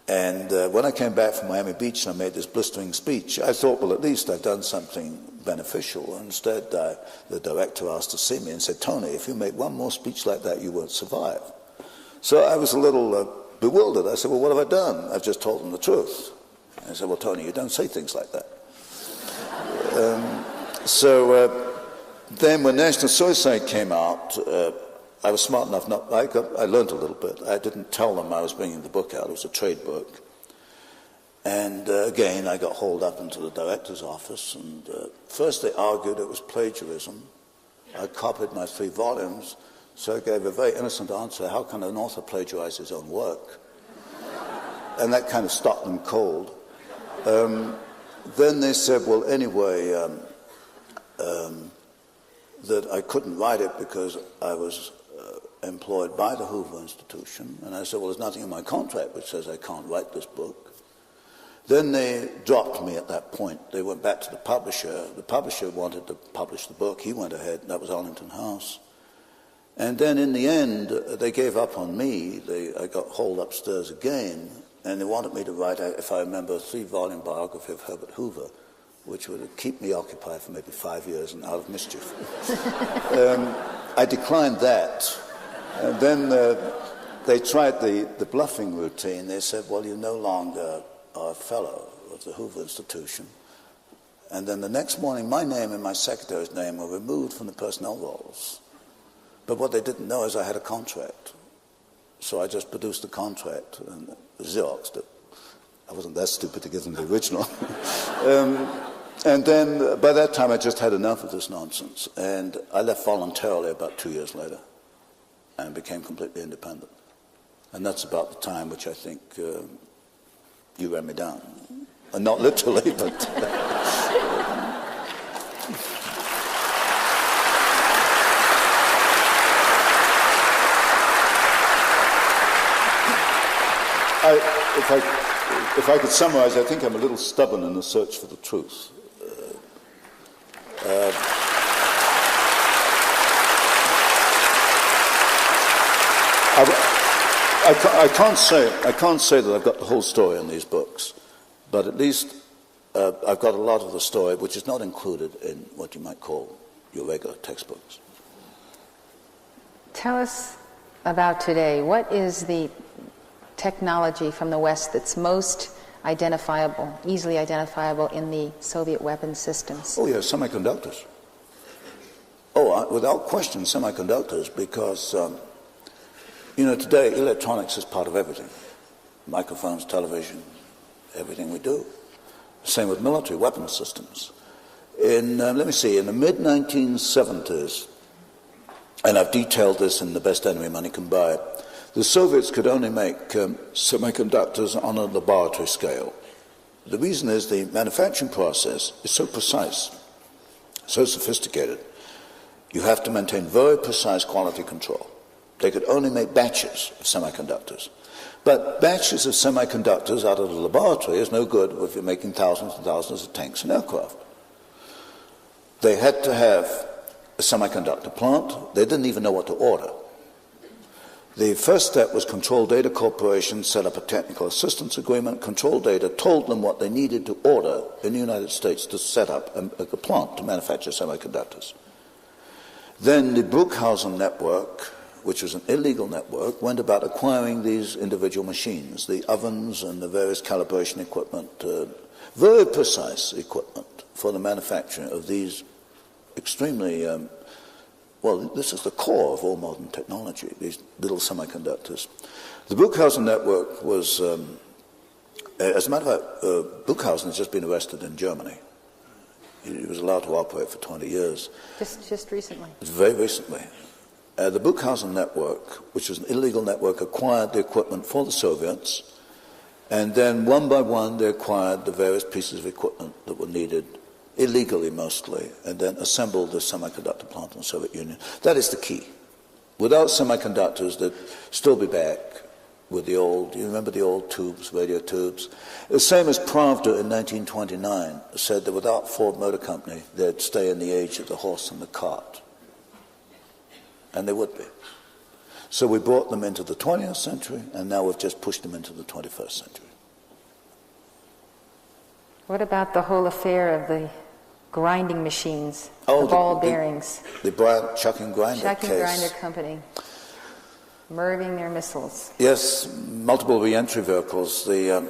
And when I came back from Miami Beach and I made this blistering speech, I thought, well, at least I've done something beneficial. Instead, the director asked to see me and said, Tony, if you make one more speech like that, you won't survive. So I was a little bewildered. I said, well, what have I done? I've just told them the truth. I said, well, Tony, you don't say things like that. Then when National Suicide came out, I was smart enough, I learned a little bit. I didn't tell them I was bringing the book out. It was a trade book. And again, I got hauled up into the director's office. And first they argued it was plagiarism. I copied my 3 volumes. So I gave a very innocent answer, how can an author plagiarize his own work? And that kind of stopped them cold. Then they said, well, anyway, that I couldn't write it because I was employed by the Hoover Institution. And I said, well, there's nothing in my contract which says I can't write this book. Then they dropped me at that point. They went back to the publisher. The publisher wanted to publish the book. He went ahead. That was Arlington House. And then in the end, they gave up on me. I got hauled upstairs again, and they wanted me to write, if I remember, a 3-volume biography of Herbert Hoover, which would keep me occupied for maybe 5 years and out of mischief. I declined that. And then they tried the bluffing routine. They said, well, you no longer are a fellow of the Hoover Institution. And then the next morning, my name and my secretary's name were removed from the personnel rolls. But what they didn't know is I had a contract. So I just produced the contract and Xeroxed it. I wasn't that stupid to give them the original. And then by that time I just had enough of this nonsense. And I left voluntarily about 2 years later and became completely independent. And that's about the time which I think you ran me down. And not literally, but... If I could summarize, I think I'm a little stubborn in the search for the truth. I can't say that I've got the whole story in these books, but at least I've got a lot of the story which is not included in what you might call your regular textbooks. Tell us about today. What is the technology from the West that's most identifiable, easily identifiable in the Soviet weapons systems? Oh, yeah, semiconductors. Oh, without question, semiconductors, because, today electronics is part of everything. Microphones, television, everything we do. Same with military weapons systems. In the mid-1970s, and I've detailed this in The Best Enemy Money Can Buy, the Soviets could only make semiconductors on a laboratory scale. The reason is the manufacturing process is so precise, so sophisticated. You have to maintain very precise quality control. They could only make batches of semiconductors. But batches of semiconductors out of the laboratory is no good if you're making thousands and thousands of tanks and aircraft. They had to have a semiconductor plant. They didn't even know what to order. The first step was Control Data Corporation set up a technical assistance agreement. Control Data told them what they needed to order in the United States to set up a plant to manufacture semiconductors. Then the Bruchhausen network, which was an illegal network, went about acquiring these individual machines, the ovens and the various calibration equipment, very precise equipment for the manufacturing of these extremely this is the core of all modern technology, these little semiconductors. The Bruchhausen network was, as a matter of fact, Bruchhausen has just been arrested in Germany. He was allowed to operate for 20 years. Just recently? Very recently. The Bruchhausen network, which was an illegal network, acquired the equipment for the Soviets, and then one by one they acquired the various pieces of equipment that were needed, illegally mostly, and then assembled the semiconductor plant in the Soviet Union. That is the key. Without semiconductors, they'd still be back with the old, you remember the old tubes, radio tubes? The same as Pravda in 1929 said that without Ford Motor Company, they'd stay in the age of the horse and the cart. And they would be. So we brought them into the 20th century, and now we've just pushed them into the 21st century. What about the whole affair of the grinding machines, the ball bearings? The Bryant Chucking Grinder Chucking case. Grinder Company, MIRVing their missiles. Yes, multiple re-entry vehicles. You've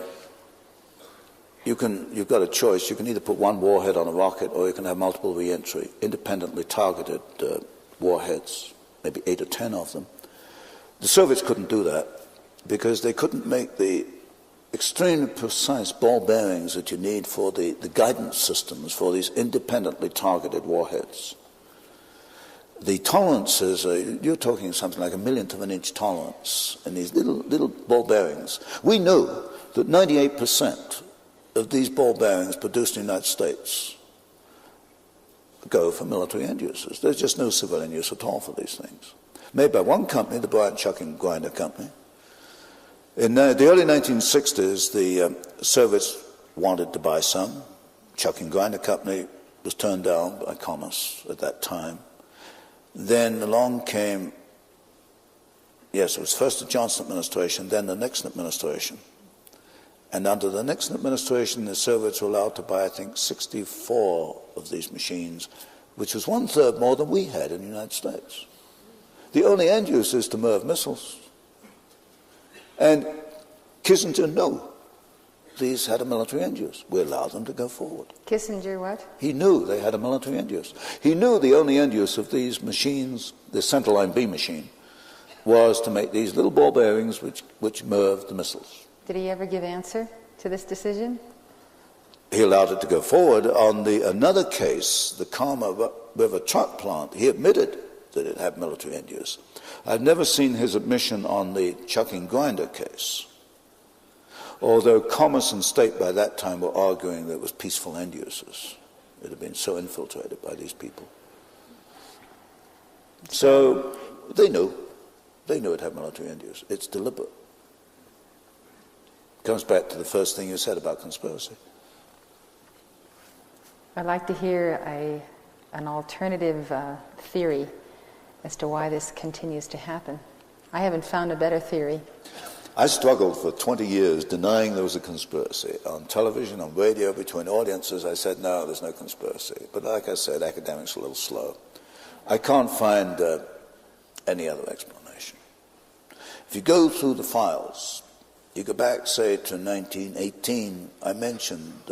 got a choice. You can either put one warhead on a rocket, or you can have multiple re-entry, independently targeted warheads, maybe 8 or 10 of them. The Soviets couldn't do that because they couldn't make the extremely precise ball bearings that you need for the guidance systems for these independently targeted warheads. The tolerances, you're talking something like a millionth of an inch tolerance in these little ball bearings. We knew that 98% of these ball bearings produced in the United States go for military end users. There's just no civilian use at all for these things. Made by one company, the Bryant Chucking Grinder Company. In the early 1960s, the Soviets wanted to buy some. Chucking Grinder Company was turned down by Commerce at that time. Then along came, yes, it was first the Johnson administration, then the Nixon administration. And under the Nixon administration, the Soviets were allowed to buy, I think, 64 of these machines, which was 1/3 more than we had in the United States. The only end use is to MIRV missiles. And Kissinger knew these had a military end use. We allowed them to go forward. Kissinger what? He knew they had a military end use. He knew the only end use of these machines, the Central Line B machine, was to make these little ball bearings which MIRVed the missiles. Did he ever give answer to this decision? He allowed it to go forward. On another case, the Kama River truck plant, he admitted that it had military end use. I've never seen his admission on the Chucking Grinder case, although Commerce and State by that time were arguing that it was peaceful end uses. It had been so infiltrated by these people. So they knew it had military end use. It's deliberate. Comes back to the first thing you said about conspiracy. I'd like to hear an alternative theory as to why this continues to happen. I haven't found a better theory. I struggled for 20 years denying there was a conspiracy. On television, on radio, between audiences, I said, no, there's no conspiracy. But like I said, academics are a little slow. I can't find any other explanation. If you go through the files, you go back, say, to 1918, I mentioned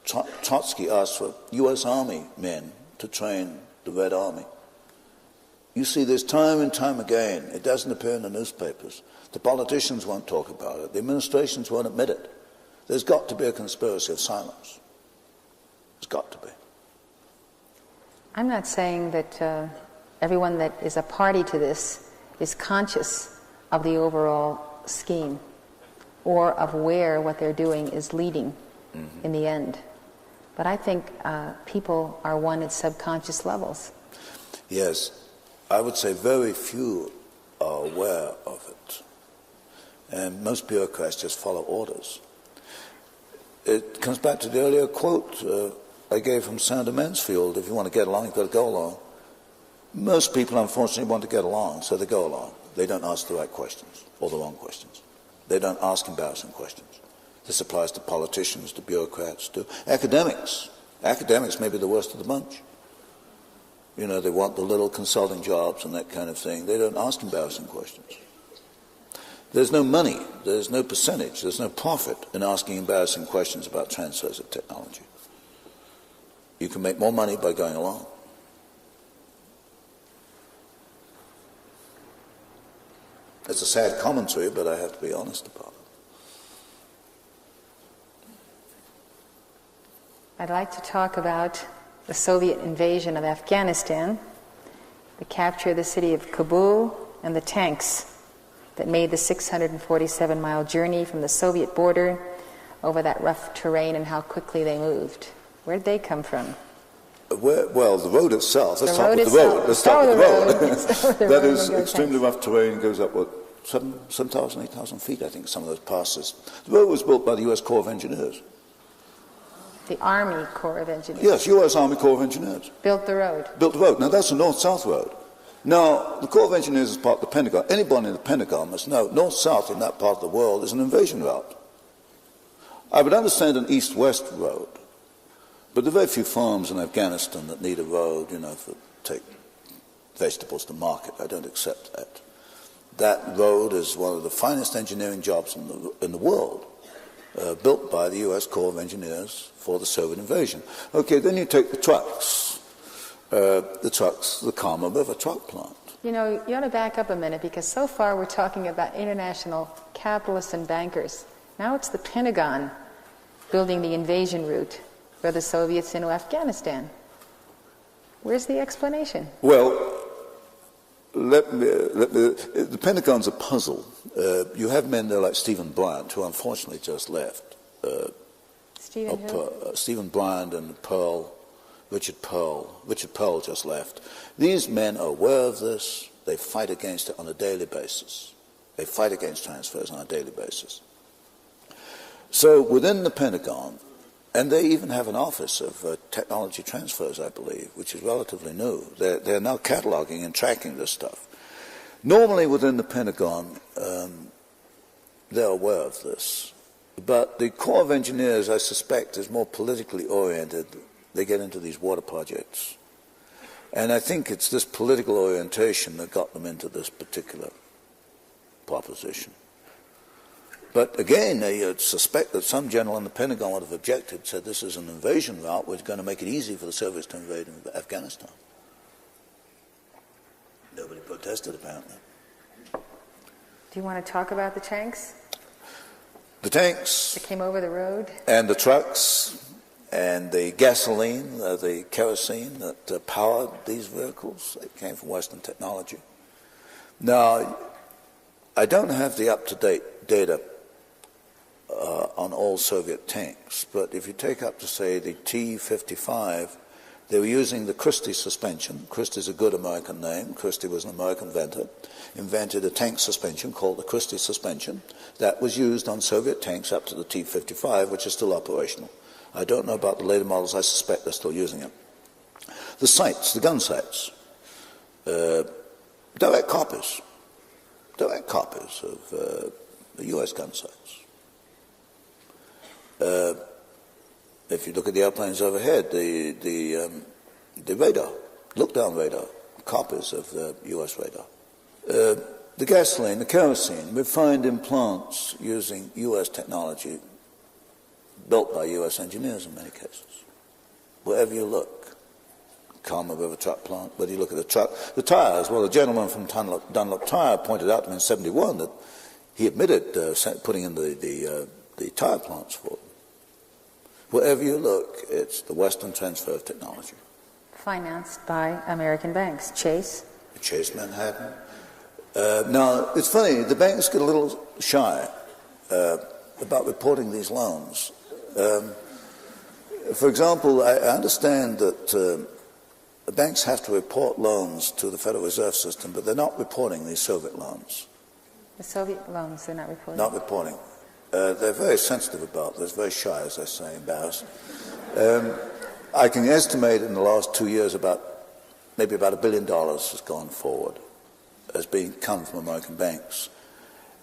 Trotsky asked for U.S. Army men to train the Red Army. You see this time and time again. It doesn't appear in the newspapers. The politicians won't talk about it. The administrations won't admit it. There's got to be a conspiracy of silence. There's got to be. I'm not saying that everyone that is a party to this is conscious of the overall scheme or of where what they're doing is leading in the end. But I think people are one at subconscious levels. Yes. I would say very few are aware of it. And most bureaucrats just follow orders. It comes back to the earlier quote I gave from Senator Mansfield, if you want to get along, you've got to go along. Most people, unfortunately, want to get along, so they go along. They don't ask the right questions or the wrong questions. They don't ask embarrassing questions. This applies to politicians, to bureaucrats, to academics. Academics may be the worst of the bunch. You know, they want the little consulting jobs and that kind of thing. They don't ask embarrassing questions. There's no money, there's no percentage, there's no profit in asking embarrassing questions about transfers of technology. You can make more money by going along. It's a sad commentary, but I have to be honest about it. I'd like to talk about the Soviet invasion of Afghanistan, the capture of the city of Kabul, and the tanks that made the 647-mile journey from the Soviet border over that rough terrain and how quickly they moved. Where'd they come from? Well, the road itself. Let's start with the road. Let's start with the road. That is extremely rough terrain. Goes up, 7,000, 8,000 feet, I think, some of those passes. The road was built by the U.S. Corps of Engineers. The Army Corps of Engineers? Yes, U.S. Army Corps of Engineers. Built the road? Built the road. Now, that's a north-south road. Now, the Corps of Engineers is part of the Pentagon. Anybody in the Pentagon must know north-south in that part of the world is an invasion route. I would understand an east-west road, but there are very few farms in Afghanistan that need a road, for take vegetables to market. I don't accept that. That road is one of the finest engineering jobs in the world, built by the U.S. Corps of Engineers for the Soviet invasion. Okay, then you take the trucks, the Kama River truck plant. You ought to back up a minute, because so far we're talking about international capitalists and bankers. Now it's the Pentagon building the invasion route for the Soviets into Afghanistan. Where's the explanation? Well, the Pentagon's a puzzle. You have men there like Stephen Bryant, who unfortunately just left. Stephen Bryant and Richard Pearl. Richard Pearl just left. These men are aware of this. They fight against it on a daily basis. They fight against transfers on a daily basis. So within the Pentagon, and they even have an office of technology transfers, I believe, which is relatively new. They're now cataloging and tracking this stuff. Normally within the Pentagon, they're aware of this. But the Corps of Engineers, I suspect, is more politically oriented. They get into these water projects. And I think it's this political orientation that got them into this particular proposition. But again, they suspect that some general in the Pentagon would have objected, said this is an invasion route, we're going to make it easy for the Soviets to invade Afghanistan. Nobody protested, apparently. Do you want to talk about the tanks? The tanks. That came over the road? And the trucks, and the gasoline, the kerosene that powered these vehicles. It came from Western technology. Now, I don't have the up-to-date data on all Soviet tanks, but if you take up to, say, the T-55, they were using the Christie suspension. Christie's a good American name. Christie was an American inventor. Invented a tank suspension called the Christie suspension that was used on Soviet tanks up to the T-55, which is still operational. I don't know about the later models. I suspect they're still using it. The sights, the gun sights, direct copies of the U.S. gun sights. If you look at the airplanes overhead, the radar, look-down radar, copies of the U.S. radar. The gasoline, the kerosene, refined in plants using U.S. technology, built by U.S. engineers in many cases. Wherever you look, Kama River truck plant, whether you look at the truck, the tires, well, the gentleman from Dunlop Tire pointed out to me in 71 that he admitted putting in the tire plants for them. Wherever you look, it's the Western transfer of technology. Financed by American banks. Chase Manhattan. Now, it's funny, the banks get a little shy about reporting these loans. For example, I understand that the banks have to report loans to the Federal Reserve System, but they're not reporting these Soviet loans. The Soviet loans, they're not reporting? Not reporting. They're very sensitive about this, very shy, as I say, embarrassed. I can estimate in the last 2 years maybe about $1 billion has gone forward as being come from American banks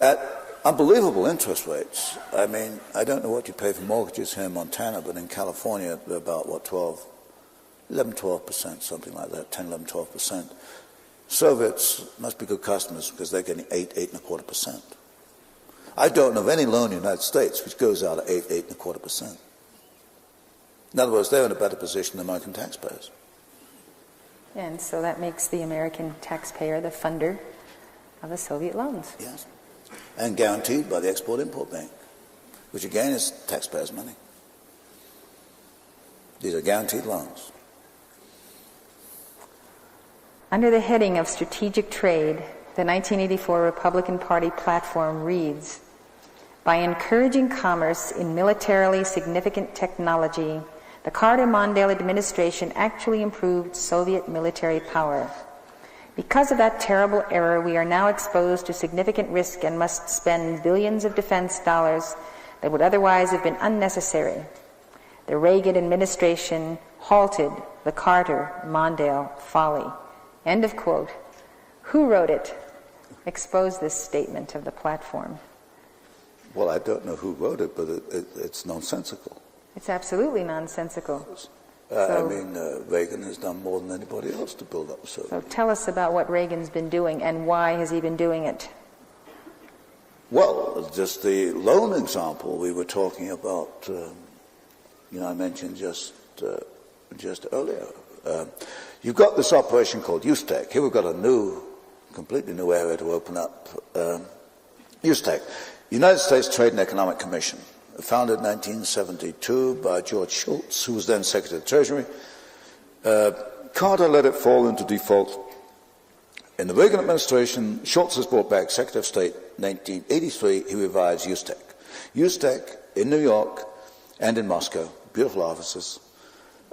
at unbelievable interest rates. I mean, I don't know what you pay for mortgages here in Montana, but in California they're about, 11-12%, something like that, 10-11-12%. Soviets must be good customers because they're getting 8-8.25%. I don't know of any loan in the United States which goes out at 8-8.25%. In other words, they're in a better position than American taxpayers. And so that makes the American taxpayer the funder of the Soviet loans. Yes. And guaranteed by the Export-Import Bank, which again is taxpayers' money. These are guaranteed loans. Under the heading of strategic trade, the 1984 Republican Party platform reads, "By encouraging commerce in militarily significant technology, the Carter-Mondale administration actually improved Soviet military power. Because of that terrible error, we are now exposed to significant risk and must spend billions of defense dollars that would otherwise have been unnecessary. The Reagan administration halted the Carter-Mondale folly." End of quote. Who wrote it? Expose this statement of the platform. Well, I don't know who wrote it, but it's nonsensical. It's absolutely nonsensical. I mean, Reagan has done more than anybody else to build up the Soviet Union. So tell us about what Reagan's been doing and why has he been doing it? Well, just the lone example we were talking about, I mentioned just earlier. You've got this operation called USTEC. Here we've got a completely new area to open up. USTEC, United States Trade and Economic Commission, founded in 1972 by George Shultz, who was then Secretary of the Treasury. Carter let it fall into default. In the Reagan administration, Shultz was brought back Secretary of State in 1983. He revives USTEC. USTEC in New York and in Moscow, beautiful offices.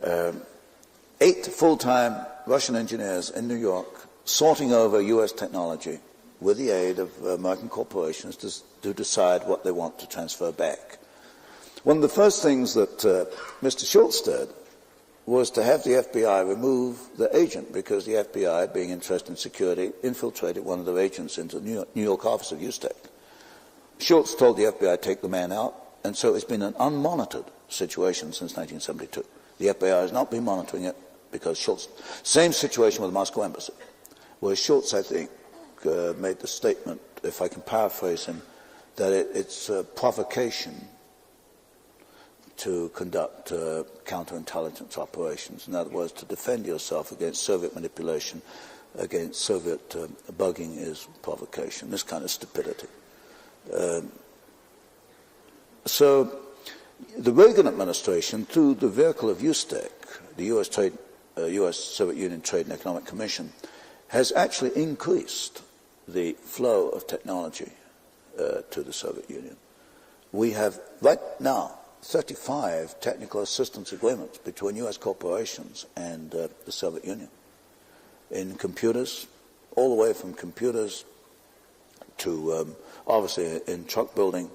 8 full-time Russian engineers in New York sorting over U.S. technology with the aid of American corporations to decide what they want to transfer back. One of the first things that Mr. Shultz did was to have the FBI remove the agent, because the FBI, being interested in security, infiltrated one of their agents into the New York office of USTEC. Shultz told the FBI to take the man out, and so it's been an unmonitored situation since 1972. The FBI has not been monitoring it because Shultz, same situation with the Moscow embassy, where Shultz, I think, made the statement, if I can paraphrase him, that it's a provocation to conduct counterintelligence operations. In other words, to defend yourself against Soviet manipulation, against Soviet bugging is provocation, this kind of stupidity. So the Reagan administration, through the vehicle of USTEC, the U.S. Soviet Union Trade and Economic Commission, has actually increased the flow of technology to the Soviet Union. We have right now 35 technical assistance agreements between U.S. corporations and the Soviet Union in computers, all the way from computers to obviously in truck building,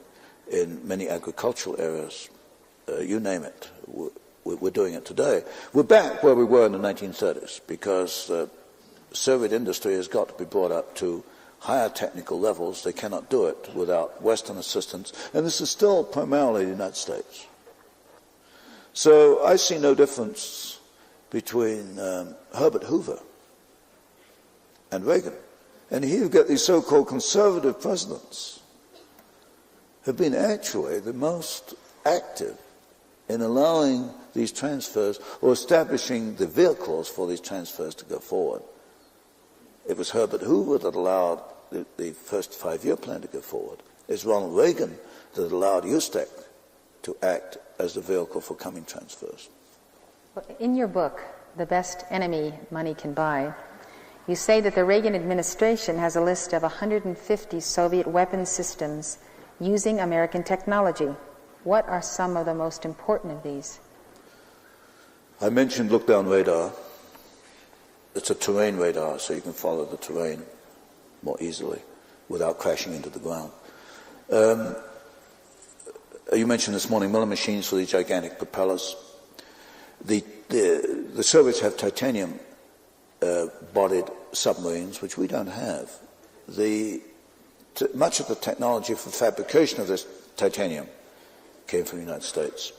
in many agricultural areas, you name it. We're doing it today. We're back where we were in the 1930s because Soviet industry has got to be brought up to higher technical levels. They cannot do it without Western assistance, and this is still primarily the United States. So I see no difference between Herbert Hoover and Reagan. And here you get these so-called conservative presidents have been actually the most active in allowing these transfers or establishing the vehicles for these transfers to go forward. It was Herbert Hoover that allowed the first 5-year plan to go forward. It's Ronald Reagan that allowed USTEC to act as the vehicle for coming transfers. In your book, The Best Enemy Money Can Buy, you say that the Reagan administration has a list of 150 Soviet weapons systems using American technology. What are some of the most important of these? I mentioned look-down radar. It's a terrain radar, so you can follow the terrain more easily without crashing into the ground. You mentioned this morning milling machines for these gigantic propellers. The Soviets have titanium-bodied submarines, which we don't have. Much of the technology for fabrication of this titanium came from the United States.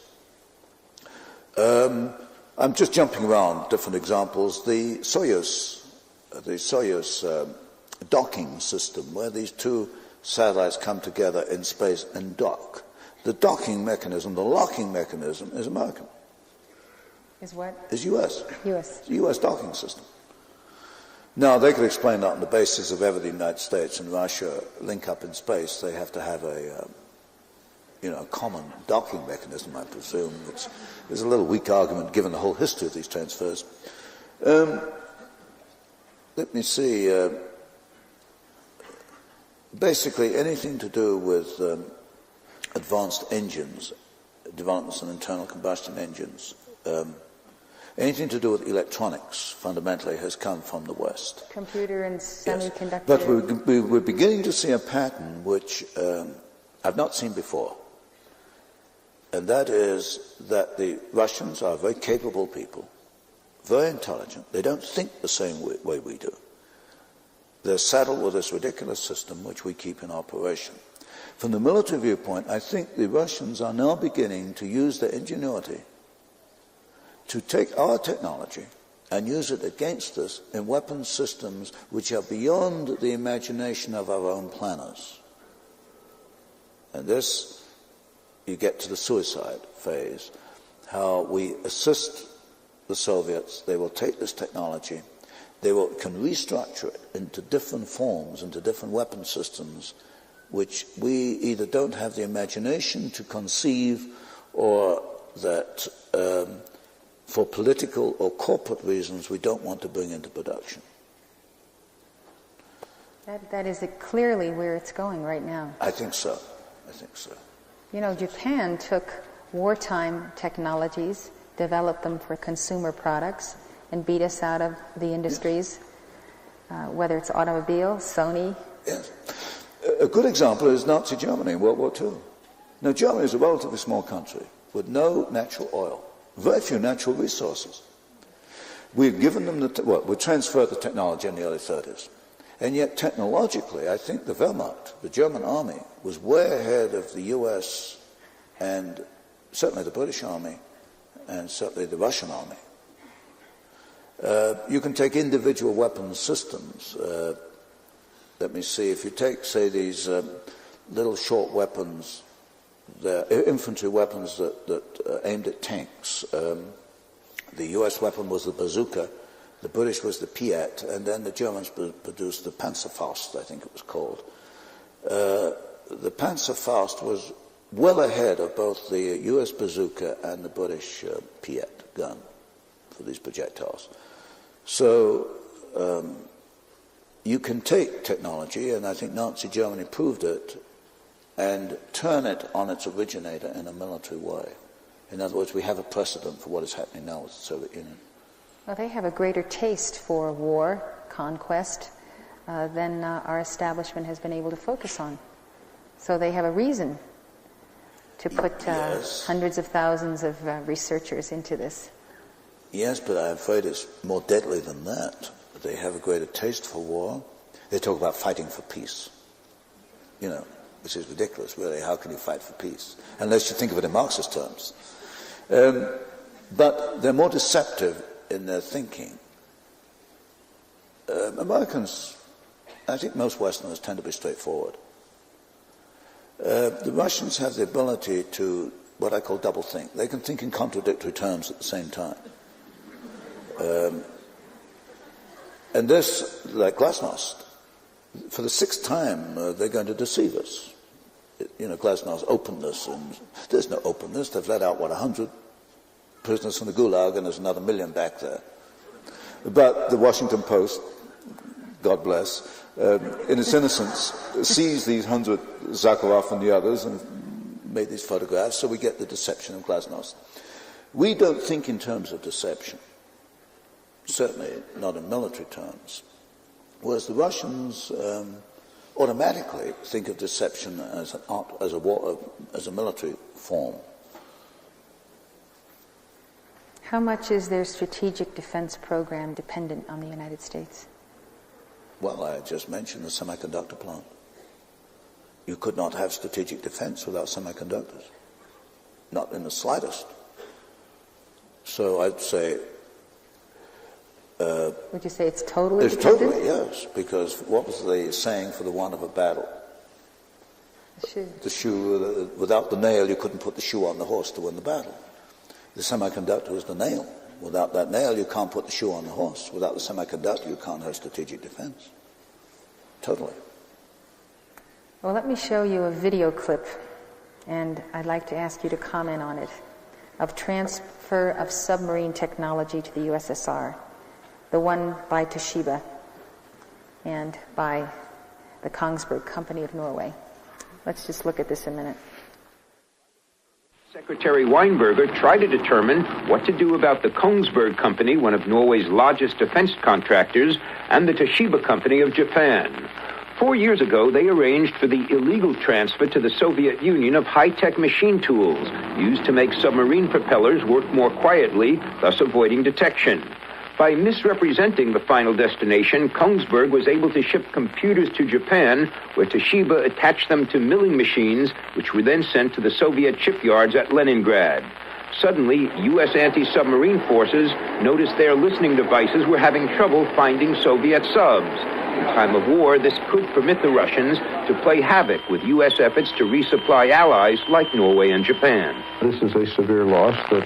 I'm just jumping around different examples. The Soyuz docking system, where these two satellites come together in space and dock. The docking mechanism, the locking mechanism, is American. Is what? Is U.S. U.S. It's a U.S. docking system. Now, they could explain that on the basis of ever the United States and Russia link up in space, they have to have a common docking mechanism, I presume, which is a little weak argument given the whole history of these transfers. Let me see. Basically, anything to do with advanced engines, developments in internal combustion engines, anything to do with electronics, fundamentally, has come from the West. Computer and semiconductor. Yes. But we're beginning to see a pattern which I've not seen before. And that is that the Russians are very capable people, very intelligent. They don't think the same way we do. They're saddled with this ridiculous system which we keep in operation. From the military viewpoint, I think the Russians are now beginning to use their ingenuity to take our technology and use it against us in weapons systems which are beyond the imagination of our own planners. And this, you get to the suicide phase, how we assist the Soviets. They will take this technology, can restructure it into different forms, into different weapon systems, which we either don't have the imagination to conceive, or that for political or corporate reasons we don't want to bring into production. That is clearly where it's going right now. I think so. You know, Japan took wartime technologies, developed them for consumer products, and beat us out of the industries, whether it's automobile, Sony. Yes. A good example is Nazi Germany in World War II. Now, Germany is a relatively small country with no natural oil, very few natural resources. We've given them we transferred the technology in the early 30s. And yet, technologically, I think the Wehrmacht, the German army, was way ahead of the US and certainly the British army and certainly the Russian army. You can take individual weapons systems. Let me see, if you take, say, these little short weapons, the infantry weapons that aimed at tanks. The US weapon was the bazooka, the British was the Piat, and then the Germans produced the Panzerfaust, I think it was called. The Panzerfaust was well ahead of both the US bazooka and the British Piat gun for these projectiles. So you can take technology, and I think Nazi Germany proved it, and turn it on its originator in a military way. In other words, we have a precedent for what is happening now with the Soviet Union. Well, they have a greater taste for war, conquest, than our establishment has been able to focus on. So they have a reason to put hundreds of thousands of researchers into this. Yes, but I'm afraid it's more deadly than that. They have a greater taste for war. They talk about fighting for peace. You know, which is ridiculous, really. How can you fight for peace? Unless you think of it in Marxist terms. But they're more deceptive in their thinking. Americans, I think most Westerners tend to be straightforward. The Russians have the ability to, what I call double think. They can think in contradictory terms at the same time. And this, like Glasnost, for the sixth time, they're going to deceive us. You know, Glasnost openness, and there's no openness. They've let out, 100 prisoners from the Gulag, and there's another 1 million back there. But the Washington Post, God bless, in its innocence, sees these 100, Zakharov and the others, and made these photographs, so we get the deception of Glasnost. We don't think in terms of deception, certainly not in military terms, whereas the Russians automatically think of deception as an art, as a military form. How much is their strategic defense program dependent on the United States? Well, I just mentioned the semiconductor plant. You could not have strategic defense without semiconductors. Not in the slightest. So I'd say... would you say it's totally dependent? Totally, yes. Because what was the saying for the one of a battle? The shoe. The shoe, without the nail, you couldn't put the shoe on the horse to win the battle. The semiconductor is the nail. Without that nail, you can't put the shoe on the horse. Without the semiconductor, you can't have strategic defense. Totally. Well, let me show you a video clip, and I'd like to ask you to comment on it, of transfer of submarine technology to the USSR, the one by Toshiba and by the Kongsberg Company of Norway. Let's just look at this a minute. Secretary Weinberger tried to determine what to do about the Kongsberg Company, one of Norway's largest defense contractors, and the Toshiba Company of Japan. 4 years ago, they arranged for the illegal transfer to the Soviet Union of high-tech machine tools used to make submarine propellers work more quietly, thus avoiding detection. By misrepresenting the final destination, Kongsberg was able to ship computers to Japan, where Toshiba attached them to milling machines, which were then sent to the Soviet shipyards at Leningrad. Suddenly, U.S. anti-submarine forces noticed their listening devices were having trouble finding Soviet subs. In time of war, this could permit the Russians to play havoc with U.S. efforts to resupply allies like Norway and Japan. This is a severe loss that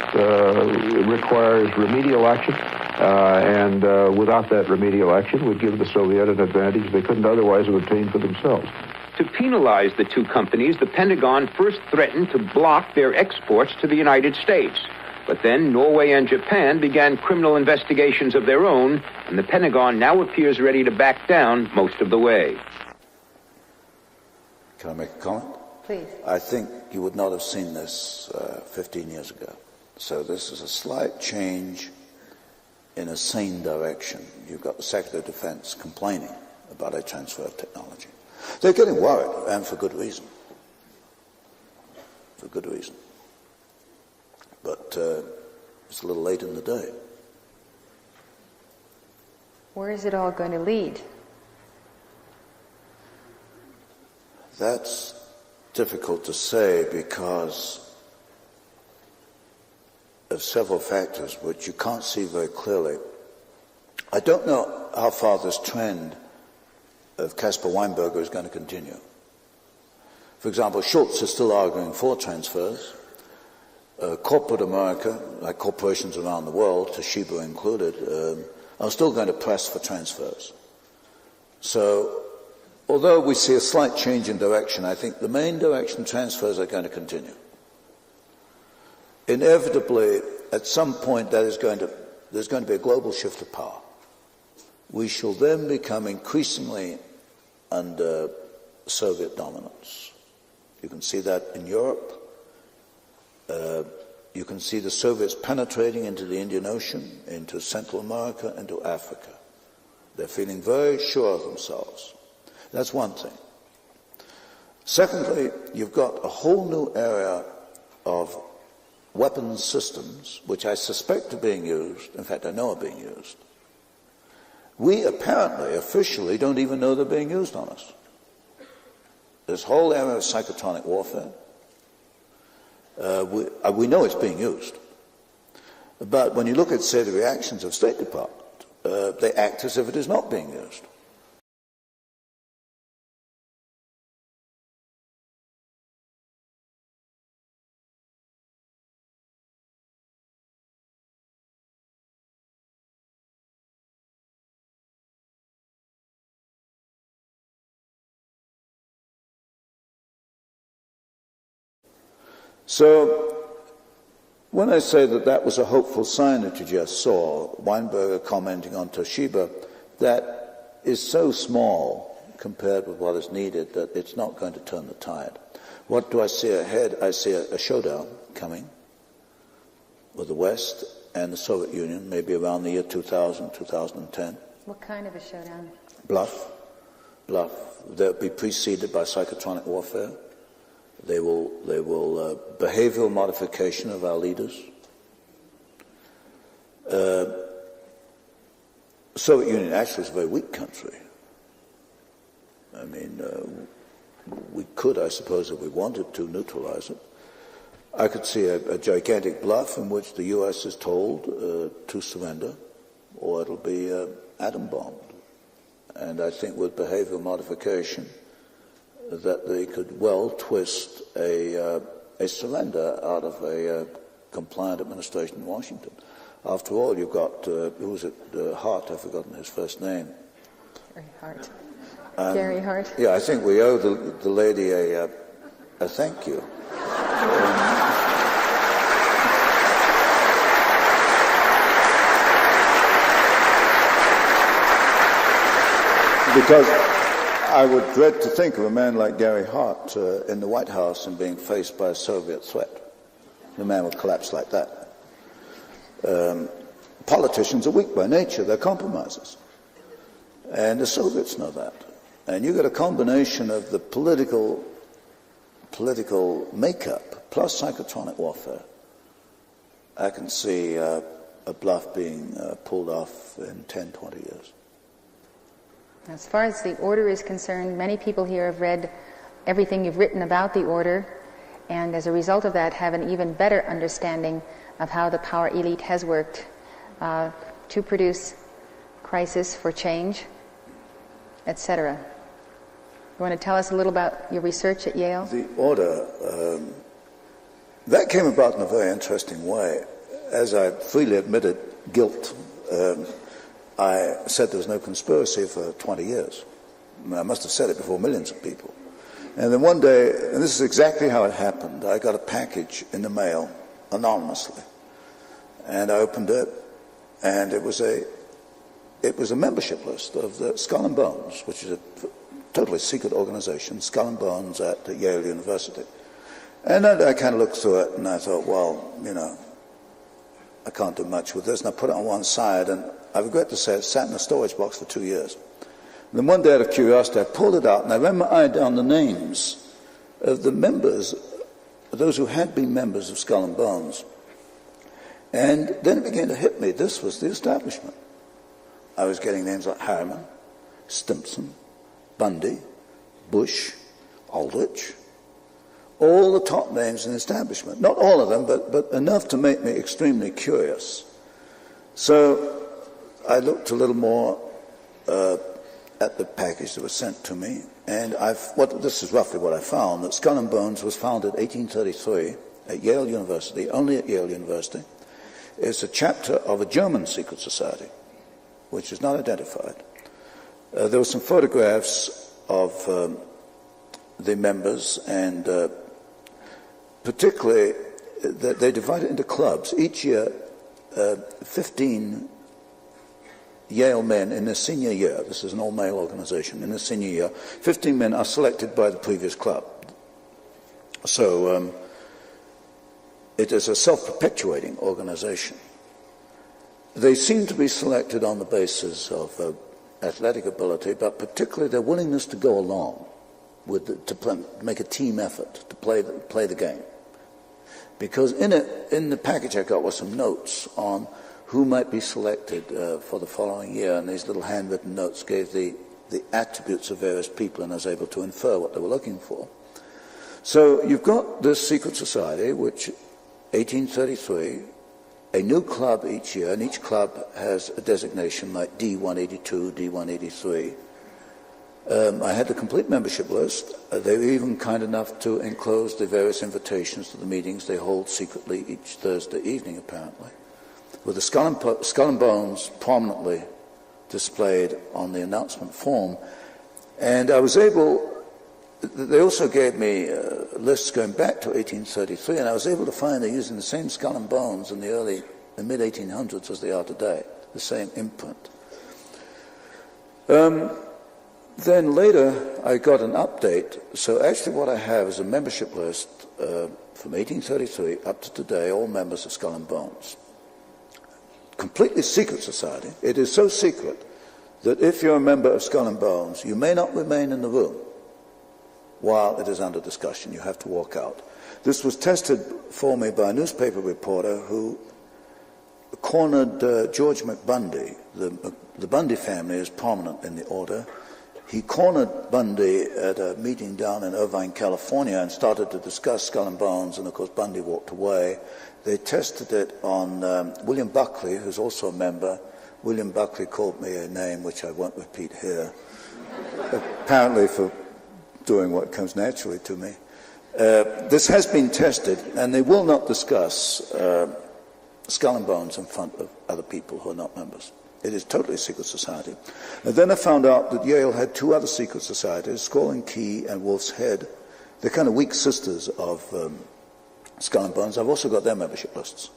requires remedial action, and without that remedial action would give the Soviet an advantage they couldn't otherwise have obtained for themselves. To penalize the two companies, the Pentagon first threatened to block their exports to the United States. But then Norway and Japan began criminal investigations of their own, and the Pentagon now appears ready to back down most of the way. Can I make a comment? Please. I think you would not have seen this 15 years ago. So this is a slight change in a sane direction. You've got the Secretary of Defense complaining about a transfer of technology. They're getting worried, and for good reason. For good reason. But it's a little late in the day. Where is it all going to lead? That's difficult to say because of several factors which you can't see very clearly. I don't know how far this trend of Caspar Weinberger is going to continue. For example, Schultz is still arguing for transfers. Corporate America, like corporations around the world, Toshiba included, are still going to press for transfers. So, although we see a slight change in direction, I think the main direction transfers are going to continue. Inevitably, at some point, there's going to be a global shift of power. We shall then become increasingly under Soviet dominance. You can see that in Europe. You can see the Soviets penetrating into the Indian Ocean, into Central America, into Africa. They're feeling very sure of themselves. That's one thing. Secondly, you've got a whole new area of weapons systems, which I suspect are being used, in fact I know are being used. We apparently, officially, don't even know they're being used on us. This whole area of psychotronic warfare, we know it's being used. But when you look at, say, the reactions of State Department, they act as if it is not being used. So, when I say that that was a hopeful sign that you just saw, Weinberger commenting on Toshiba, that is so small compared with what is needed that it's not going to turn the tide. What do I see ahead? I see a showdown coming with the West and the Soviet Union, maybe around the year 2000, 2010. What kind of a showdown? Bluff. They'll be preceded by psychotronic warfare. They will behavioral modification of our leaders. Soviet Union actually is a very weak country. I mean, we could, I suppose, if we wanted to, neutralize it. I could see a gigantic bluff in which the U.S. is told to surrender, or it'll be atom bombed. And I think with behavioral modification, that they could well twist a surrender out of a compliant administration in Washington. After all, you've got, who was it, Hart, I've forgotten his first name. Gary Hart. Gary Hart. Yeah, I think we owe the lady a thank you. Because I would dread to think of a man like Gary Hart in the White House and being faced by a Soviet threat. The man would collapse like that. Politicians are weak by nature. They're compromisers. And the Soviets know that. And you get a combination of the political makeup plus psychotronic warfare. I can see a bluff being pulled off in 10, 20 years. As far as the order is concerned, many people here have read everything you've written about the order, and as a result of that have an even better understanding of how the power elite has worked to produce crisis for change, etc. You want to tell us a little about your research at Yale? The order, that came about in a very interesting way. As I freely admitted guilt, I said there was no conspiracy for 20 years. I must have said it before millions of people. And then one day, and this is exactly how it happened, I got a package in the mail anonymously. And I opened it, and it was a membership list of the Skull and Bones, which is a totally secret organization, Skull and Bones at Yale University. And I kind of looked through it, and I thought, well, you know, I can't do much with this. And I put it on one side, and I regret to say it sat in a storage box for 2 years. And then one day, out of curiosity, I pulled it out, and I ran my eye down the names of the members, those who had been members of Skull and Bones. And then it began to hit me. This was the establishment. I was getting names like Harriman, Stimson, Bundy, Bush, Aldrich, all the top names in the establishment. Not all of them, but enough to make me extremely curious. So I looked a little more at the package that was sent to me, and this is roughly what I found, that Skull and Bones was founded in 1833 at Yale University, only at Yale University. It's a chapter of a German secret society, which is not identified. There were some photographs of the members, and particularly they divided into clubs. Each year, 15 Yale men in their senior year, this is an all-male organization, in their senior year, 15 men are selected by the previous club. So it is a self-perpetuating organization. They seem to be selected on the basis of athletic ability, but particularly their willingness to go along to make a team effort to play the game. Because in the package I got were some notes on who might be selected for the following year, and these little handwritten notes gave the attributes of various people, and I was able to infer what they were looking for. So you've got this secret society, which 1833, a new club each year, and each club has a designation like D182, D183. I had the complete membership list. They were even kind enough to enclose the various invitations to the meetings they hold secretly each Thursday evening, apparently, with the Skull and Bones prominently displayed on the announcement form. And I was able, they also gave me lists going back to 1833, and I was able to find they're using the same Skull and Bones in the mid-1800s as they are today, the same imprint. Then later I got an update. So actually what I have is a membership list from 1833 up to today, all members of Skull and Bones. Completely secret society. It is so secret that if you're a member of Skull and Bones, you may not remain in the room while it is under discussion. You have to walk out. This was tested for me by a newspaper reporter who cornered George McBundy. The Bundy family is prominent in the order. He cornered Bundy at a meeting down in Irvine, California, and started to discuss Skull and Bones, and of course Bundy walked away. They tested it on William Buckley, who's also a member. William Buckley called me a name which I won't repeat here, apparently for doing what comes naturally to me. This has been tested, and they will not discuss Skull and Bones in front of other people who are not members. It is totally a secret society. And then I found out that Yale had two other secret societies, Skull and Key and Wolf's Head. They're kind of weak sisters of Skull and Bones. I've also got their membership lists.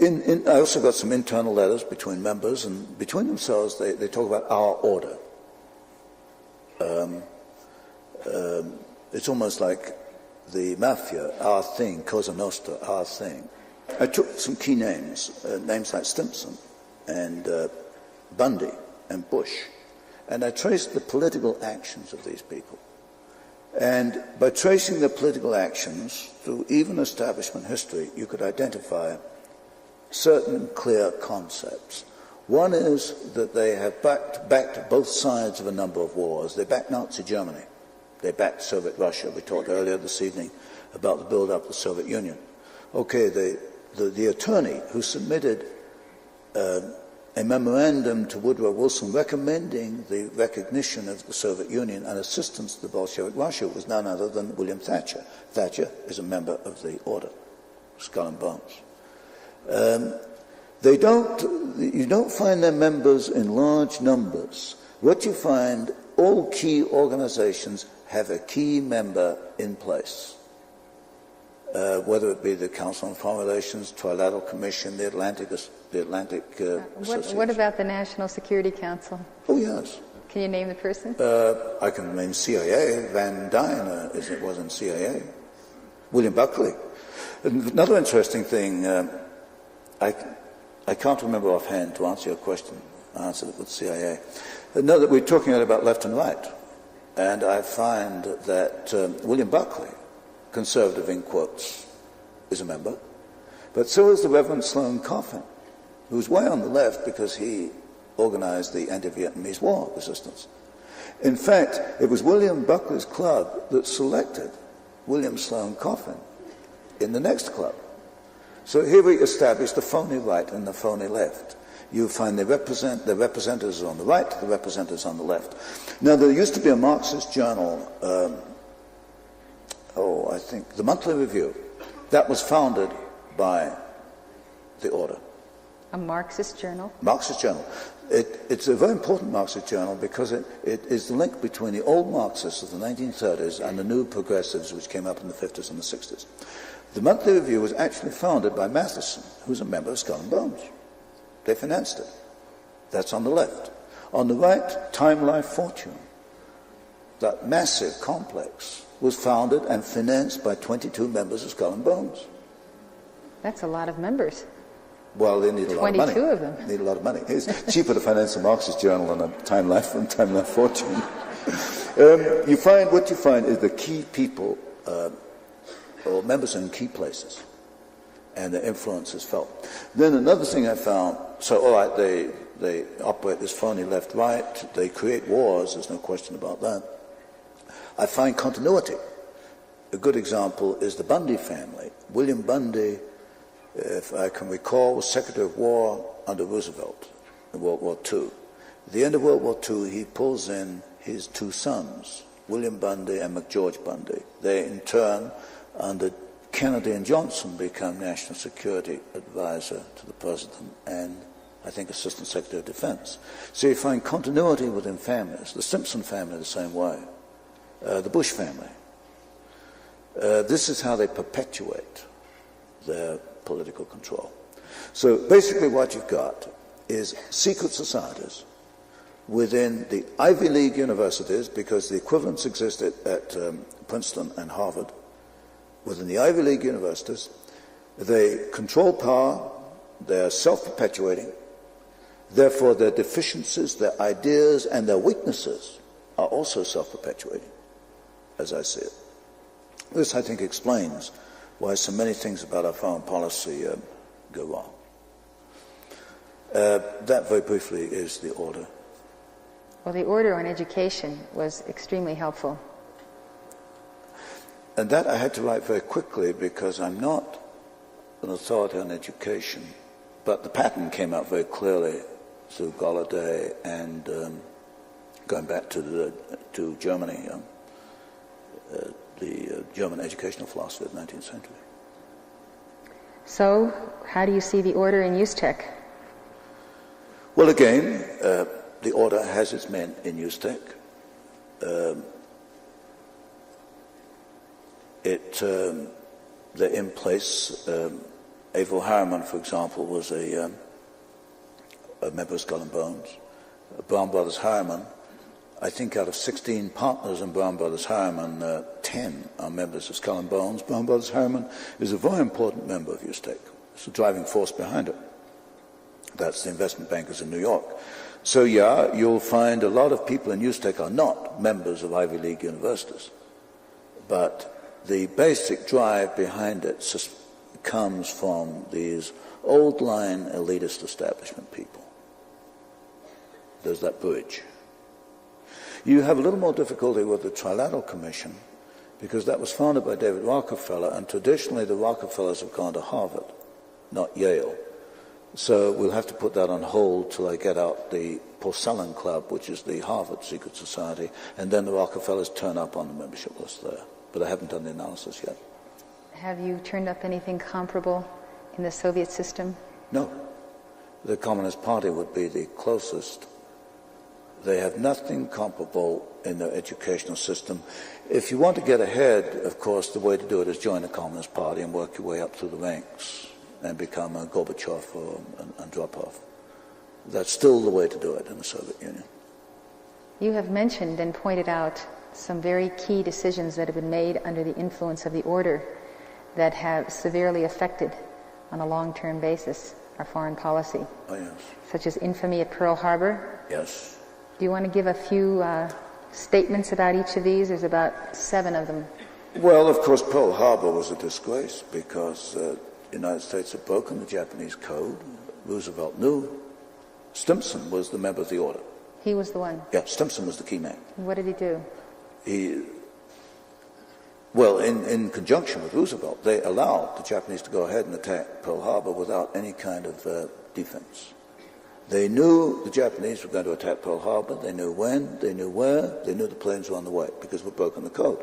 I also got some internal letters between members, and between themselves they talk about our order. It's almost like the mafia, our thing, Cosa Nostra, our thing. I took some key names, names like Stimson and Bundy and Bush, and I traced the political actions of these people. And by tracing the political actions through even establishment history, you could identify certain clear concepts. One is that they have backed both sides of a number of wars. They backed Nazi Germany. They backed Soviet Russia. We talked earlier this evening about the build-up of the Soviet Union. Okay, the attorney who submitted a memorandum to Woodrow Wilson recommending the recognition of the Soviet Union and assistance to the Bolshevik Russia was none other than William Thatcher. Thatcher is a member of the Order, Skull and Bones. You don't find their members in large numbers. What you find, all key organizations have a key member in place. Whether it be the Council on Foreign Relations, Trilateral Commission, the Atlantic Association. What about the National Security Council? Oh, yes. Can you name the person? I can name CIA. Van Dyne was in CIA. William Buckley. Another interesting thing, I can't remember offhand to answer your question. I answered it with CIA. Know that we're talking about left and right. And I find that William Buckley, conservative in quotes, is a member. But so is the Reverend Sloane Coffin, who's way on the left because he organized the anti-Vietnamese War resistance. In fact, it was William Buckley's club that selected William Sloane Coffin in the next club. So here we established the phony right and the phony left. You find the representatives on the right, the representatives on the left. Now, there used to be a Marxist journal, I think, the Monthly Review, that was founded by the Order. A Marxist journal? Marxist journal. It's a very important Marxist journal because it is the link between the old Marxists of the 1930s and the new progressives which came up in the 50s and the 60s. The Monthly Review was actually founded by Matheson, who's a member of Skull and Bones. They financed it. That's on the left. On the right, Time, Life, Fortune. That massive complex was founded and financed by 22 members of Skull and Bones. That's a lot of members. Well, they need a lot of money. 22 of them. They need a lot of money. It's cheaper to finance a Marxist journal than a Time, Life, and Time, Life, Fortune. What you find is the key people or members in key places, and their influence is felt. Then another thing I found, so all right, they operate this phony left-right, they create wars, there's no question about that. I find continuity. A good example is the Bundy family. William Bundy, if I can recall, was Secretary of War under Roosevelt in World War II. At the end of World War II, he pulls in his two sons, William Bundy and McGeorge Bundy. They, in turn, under Kennedy and Johnson, become National Security Advisor to the President and, I think, Assistant Secretary of Defense. So you find continuity within families. The Simpson family the same way. The Bush family. This is how they perpetuate their political control. So basically what you've got is secret societies within the Ivy League universities, because the equivalents exist at Princeton and Harvard. Within the Ivy League universities, they control power, they're self-perpetuating, therefore their deficiencies, their ideas, and their weaknesses are also self-perpetuating, as I see it. This, I think, explains why so many things about our foreign policy go wrong. That, very briefly, is the Order. Well, the Order on Education was extremely helpful. And that I had to write very quickly because I'm not an authority on education, but the pattern came out very clearly through Golladay and going back to Germany, the German educational philosophy of the 19th century. So, how do you see the Order in USTEC? Well, again, the Order has its men in USTEC. They're in place. Averell Harriman, for example, was a member of Skull and Bones. Brown Brothers Harriman, I think out of 16 partners in Brown Brothers Harriman, 10 are members of Skull and Bones. Brown Brothers Harriman is a very important member of USTEC. It's the driving force behind it. That's the investment bankers in New York. So yeah, you'll find a lot of people in USTEC are not members of Ivy League universities. But the basic drive behind it comes from these old-line elitist establishment people. There's that bridge. You have a little more difficulty with the Trilateral Commission because that was founded by David Rockefeller, and traditionally the Rockefellers have gone to Harvard, not Yale. So we'll have to put that on hold till I get out the Porcelain Club, which is the Harvard secret society, and then the Rockefellers turn up on the membership list there. But I haven't done the analysis yet. Have you turned up anything comparable in the Soviet system? No. The Communist Party would be the closest. They have nothing comparable in their educational system. If you want to get ahead, of course, the way to do it is join the Communist Party and work your way up through the ranks and become a Gorbachev or Andropov. That's still the way to do it in the Soviet Union. You have mentioned and pointed out some very key decisions that have been made under the influence of the order that have severely affected, on a long-term basis, our foreign policy. Oh, yes. Such as infamy at Pearl Harbor. Yes. Do you want to give a few statements about each of these? There's about 7 of them. Well, of course, Pearl Harbor was a disgrace because the United States had broken the Japanese code. Roosevelt knew. Stimson was the member of the order. He was the one? Yeah, Stimson was the key man. What did he do? Well, in conjunction with Roosevelt, they allowed the Japanese to go ahead and attack Pearl Harbor without any kind of defense. They knew the Japanese were going to attack Pearl Harbor. They knew when, they knew where, they knew the planes were on the way because we'd broken the code.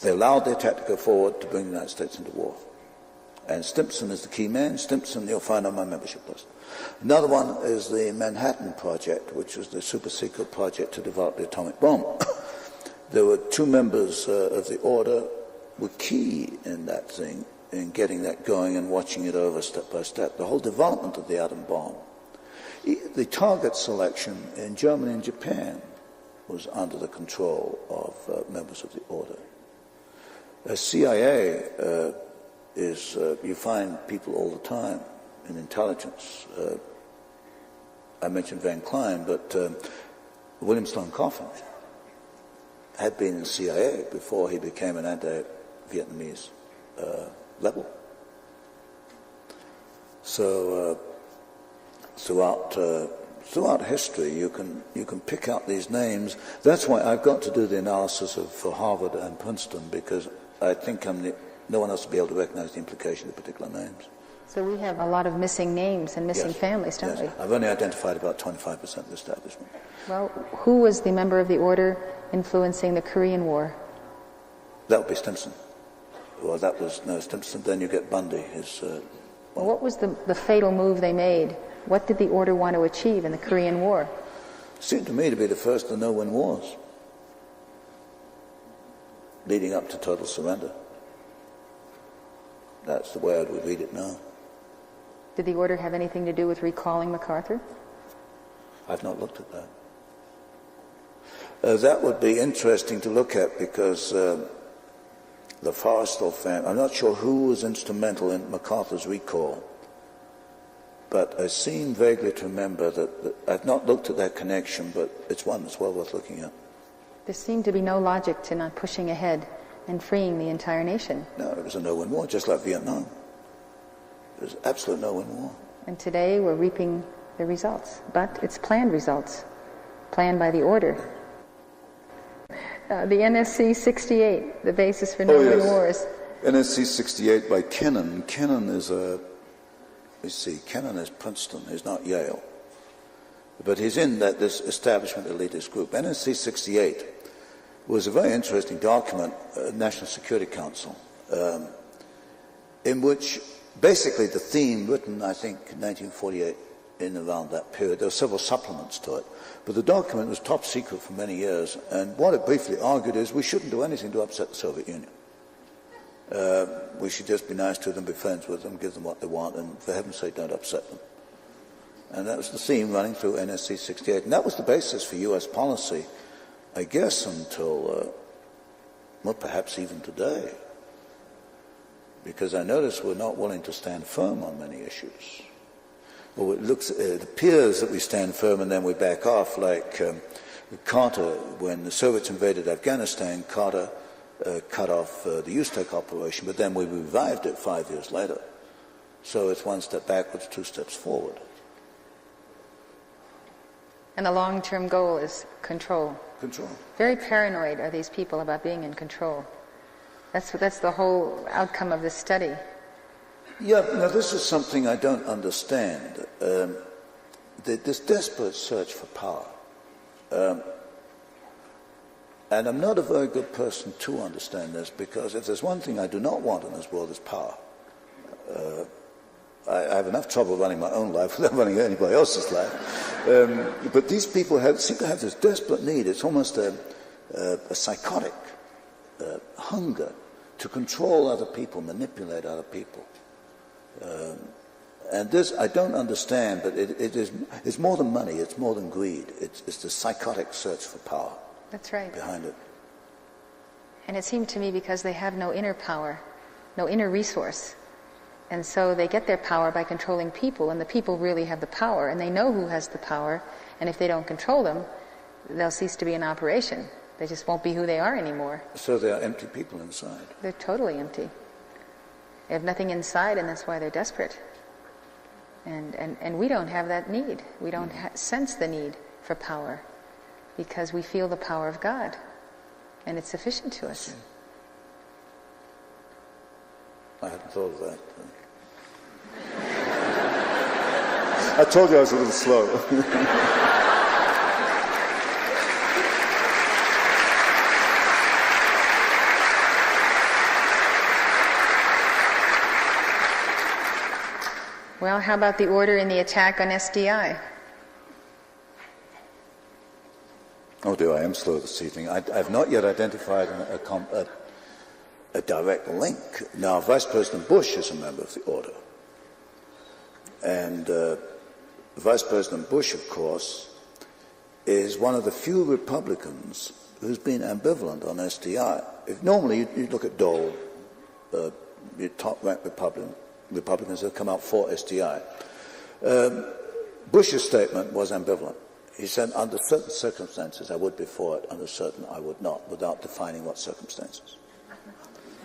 They allowed the attack to go forward to bring the United States into war. And Stimson is the key man. Stimson you'll find on my membership list. Another one is the Manhattan Project, which was the super-secret project to develop the atomic bomb. There were 2 members of the order were key in that thing, in getting that going and watching it over step by step. The whole development of the atom bomb. The target selection in Germany and Japan was under the control of members of the order. CIA you find people all the time in intelligence. I mentioned Van Klein, but William Sloane Coffin had been in CIA before he became an anti-Vietnamese rebel. So throughout history, you can pick out these names. That's why I've got to do the analysis for Harvard and Princeton, because I think no one else will be able to recognize the implication of particular names. So we have a lot of missing names and missing families, don't we? I've only identified about 25% of the establishment. Well, who was the member of the order influencing the Korean War? That would be Stimson. Well, Stimson. Then you get Bundy. Well, what was the fatal move they made? What did the order want to achieve in the Korean War? It seemed to me to be the first to no-win wars, leading up to total surrender. That's the way I would read it now. Did the order have anything to do with recalling MacArthur? I've not looked at that. That would be interesting to look at because the Forrestal family, I'm not sure who was instrumental in MacArthur's recall, but I seem vaguely to remember that I've not looked at that connection, but it's one that's well worth looking at. There seemed to be no logic to not pushing ahead and freeing the entire nation. No, it was a no-win war, just like Vietnam. It was absolute no-win war. And today we're reaping the results, but it's planned results, planned by the order. The NSC 68, the basis for no-win wars. NSC 68 by Kennan. Kennan is Kennan is Princeton, he's not Yale. But he's in this establishment elitist group. NSC 68 was a very interesting document, National Security Council, in which basically the theme, written I think in 1948, in around that period, there were several supplements to it, but the document was top secret for many years, and what it briefly argued is we shouldn't do anything to upset the Soviet Union. We should just be nice to them, be friends with them, give them what they want, and for heaven's sake, don't upset them. And that was the theme running through NSC 68, and that was the basis for U.S. policy, I guess, until, well, perhaps even today. Because I notice we're not willing to stand firm on many issues. Well, it appears that we stand firm and then we back off, like Carter, when the Soviets invaded Afghanistan, Carter cut off the Uztec operation, but then we revived it 5 years later. So it's one step backwards, two steps forward. And the long-term goal is control. Control. Very paranoid are these people about being in control. That's the whole outcome of this study. Yeah, now this is something I don't understand. This desperate search for power. And I'm not a very good person to understand this, because if there's one thing I do not want in this world, is power. I have enough trouble running my own life without running anybody else's life. But these people seem to have this desperate need. It's almost a psychotic hunger to control other people, manipulate other people. And this I don't understand, but it's more than money, it's more than greed. It's the psychotic search for power. That's right. Behind it. And it seemed to me because they have no inner power, no inner resource. And so they get their power by controlling people, and the people really have the power, and they know who has the power, and if they don't control them, they'll cease to be in operation. They just won't be who they are anymore. So they are empty people inside. They're totally empty. They have nothing inside, and that's why they're desperate. And we don't have that need. We don't sense the need for power, because we feel the power of God, and it's sufficient to us. I hadn't thought of that. I told you I was a little slow. Well, how about the order in the attack on SDI? Oh dear, I am slow this evening. I've not yet identified a direct link. Now, Vice President Bush is a member of the order. And Vice President Bush, of course, is one of the few Republicans who's been ambivalent on SDI. If normally you look at Dole, your top-ranked Republicans have come out for SDI. Bush's statement was ambivalent. He said, under certain circumstances I would be for it, under certain I would not, without defining what circumstances.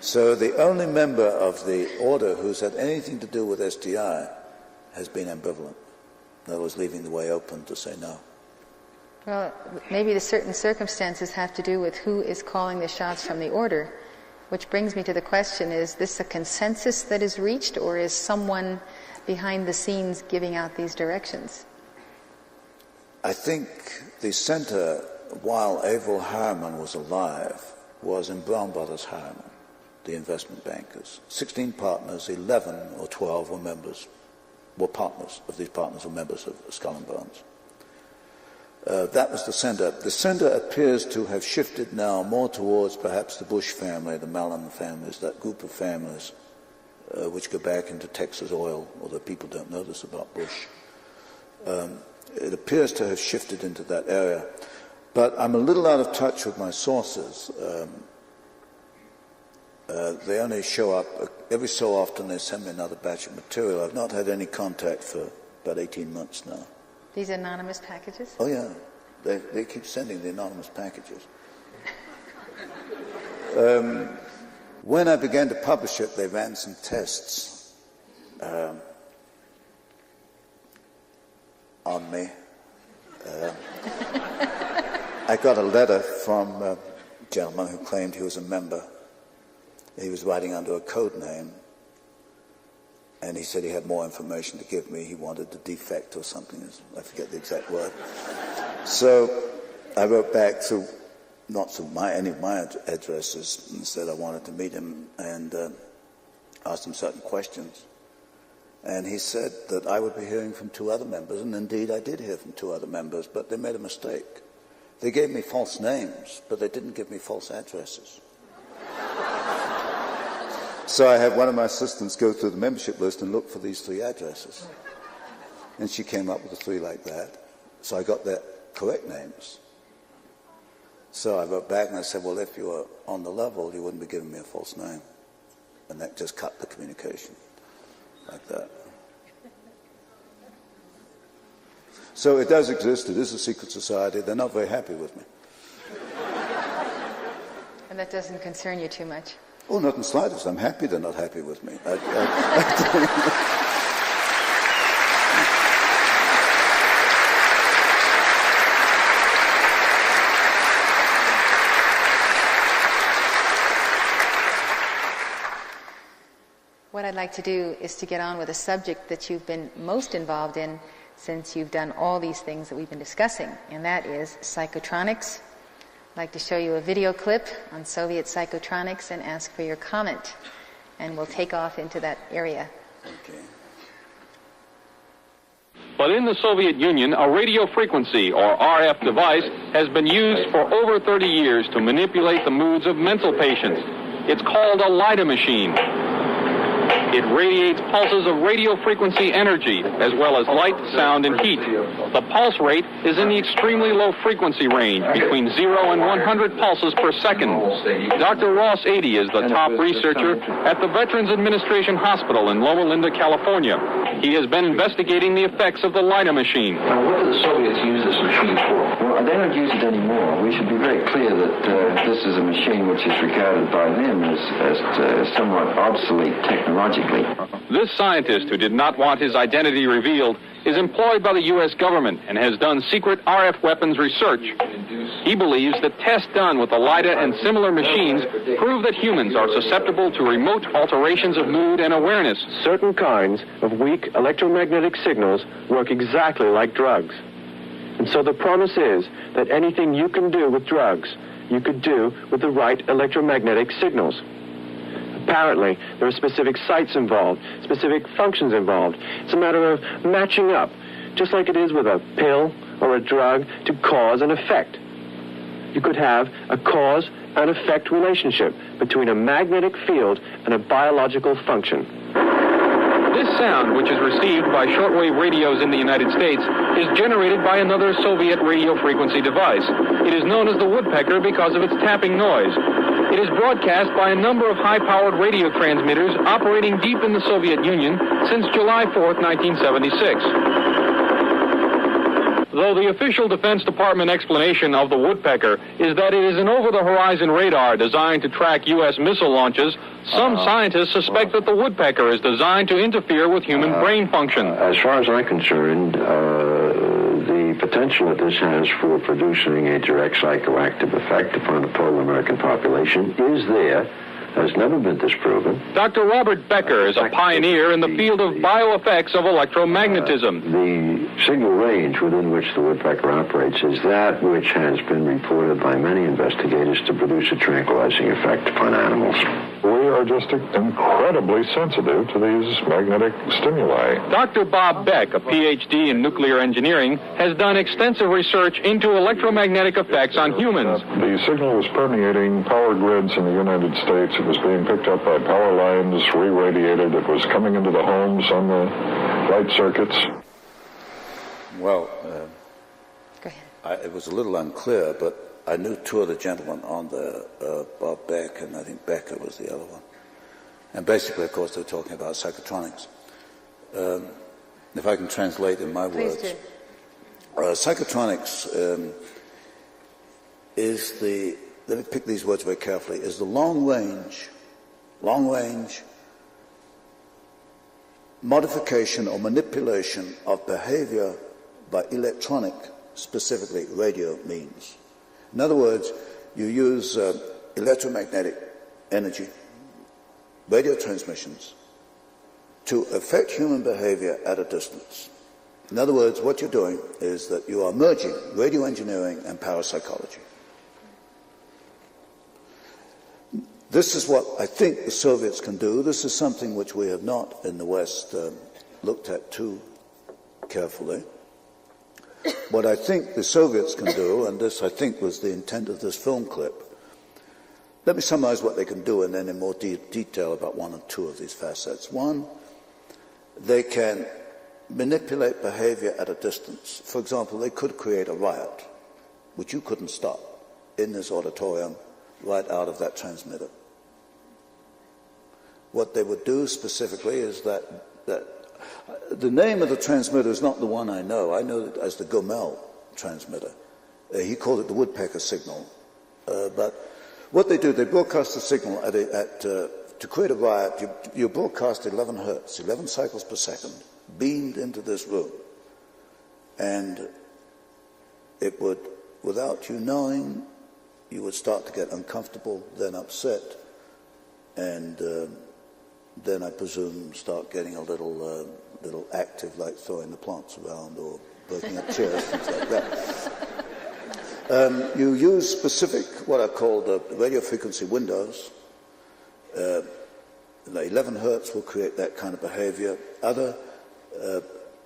So the only member of the order who's had anything to do with SDI has been ambivalent. In other words, leaving the way open to say no. Well, maybe the certain circumstances have to do with who is calling the shots from the order, which brings me to the question, is this a consensus that is reached, or is someone behind the scenes giving out these directions? I think the center, while Averell Harriman was alive, was in Brown Brothers Harriman, the investment bankers. 16 partners, 11 or 12 were partners of these partners or members of Skull and Bones. That was the center. The center appears to have shifted now more towards perhaps the Bush family, the Mellon families, that group of families which go back into Texas oil, although people don't know this about Bush. It appears to have shifted into that area. But I'm a little out of touch with my sources. They only show up every so often. They send me another batch of material. I've not had any contact for about 18 months now. These anonymous packages? Oh yeah, they keep sending the anonymous packages. When I began to publish it, they ran some tests on me. I got a letter from a gentleman who claimed he was a member. He was writing under a code name, and he said he had more information to give me. He wanted the defect or something. I forget the exact word. So I wrote back through, not through any of my addresses, and said I wanted to meet him and asked him certain questions. And he said that I would be hearing from 2 other members, and indeed I did hear from 2 other members, but they made a mistake. They gave me false names, but they didn't give me false addresses. So I had one of my assistants go through the membership list and look for these 3 addresses. And she came up with the 3 like that. So I got their correct names. So I wrote back and I said, well, if you were on the level, you wouldn't be giving me a false name. And that just cut the communication like that. So it does exist. It is a secret society. They're not very happy with me. And that doesn't concern you too much? Oh, not in the slightest. I'm happy they're not happy with me. What I'd like to do is to get on with a subject that you've been most involved in since you've done all these things that we've been discussing, and that is psychotronics. I'd like to show you a video clip on Soviet psychotronics and ask for your comment, and we'll take off into that area. Okay. But in the Soviet Union, a radio frequency, or RF device, has been used for over 30 years to manipulate the moods of mental patients. It's called a LIDA machine. It radiates pulses of radio frequency energy, as well as light, sound, and heat. The pulse rate is in the extremely low frequency range, between 0 and 100 pulses per second. Dr. Ross Adey is the top researcher at the Veterans Administration Hospital in Loma Linda, California. He has been investigating the effects of the LIDA machine. Now, what do the Soviets use this machine for? Well, they don't use it anymore. We should be very clear that this is a machine which is regarded by them as somewhat obsolete technologically. This scientist, who did not want his identity revealed, is employed by the U.S. government and has done secret RF weapons research. He believes that tests done with the LIDA and similar machines prove that humans are susceptible to remote alterations of mood and awareness. Certain kinds of weak electromagnetic signals work exactly like drugs. And so the promise is that anything you can do with drugs, you could do with the right electromagnetic signals. Apparently, there are specific sites involved, specific functions involved. It's a matter of matching up, just like it is with a pill or a drug, to cause and effect. You could have a cause and effect relationship between a magnetic field and a biological function. This sound, which is received by shortwave radios in the United States, is generated by another Soviet radio frequency device. It is known as the woodpecker because of its tapping noise. It is broadcast by a number of high-powered radio transmitters operating deep in the Soviet Union since July 4th, 1976. Though the official Defense Department explanation of the woodpecker is that it is an over-the-horizon radar designed to track U.S. missile launches, some scientists suspect that the woodpecker is designed to interfere with human brain function. As far as I'm concerned, the potential that this has for producing a direct psychoactive effect upon the total American population is there. Has never been disproven. Dr. Robert Becker is a pioneer in the field of bioeffects of electromagnetism. The signal range within which the woodpecker operates is that which has been reported by many investigators to produce a tranquilizing effect upon animals. We are just incredibly sensitive to these magnetic stimuli. Dr. Bob Beck, a PhD in nuclear engineering, has done extensive research into electromagnetic effects on humans. The signal was permeating power grids in the United States. It was being picked up by power lines, re-radiated. It was coming into the homes on the light circuits. Well, Go ahead. it was a little unclear, but I knew two of the gentlemen on there, Bob Beck, and I think Becker was the other one. And basically, of course, they're talking about psychotronics. If I can translate in my Please words. do. Psychotronics is the, let me pick these words very carefully, is the long range modification or manipulation of behavior by electronic, specifically radio means. In other words, you use electromagnetic energy, radio transmissions, to affect human behavior at a distance. In other words, what you're doing is that you are merging radio engineering and parapsychology. This is what I think the Soviets can do. This is something which we have not in the West looked at too carefully. What I think the Soviets can do, and this I think was the intent of this film clip, let me summarize what they can do and then in more detail about one or two of these facets. One, they can manipulate behavior at a distance. For example, they could create a riot, which you couldn't stop, in this auditorium, right out of that transmitter. What they would do specifically is that the name of the transmitter is not the one I know. I know it as the Gomel transmitter. He called it the woodpecker signal. But What they do, they broadcast the signal to create a riot. You broadcast 11 hertz, 11 cycles per second, beamed into this room. And it would, without you knowing, you would start to get uncomfortable, then upset, and then I presume start getting a little active, like throwing the plants around or breaking up chairs, things like that. You use specific, what are called radio frequency windows. The 11 hertz will create that kind of behavior.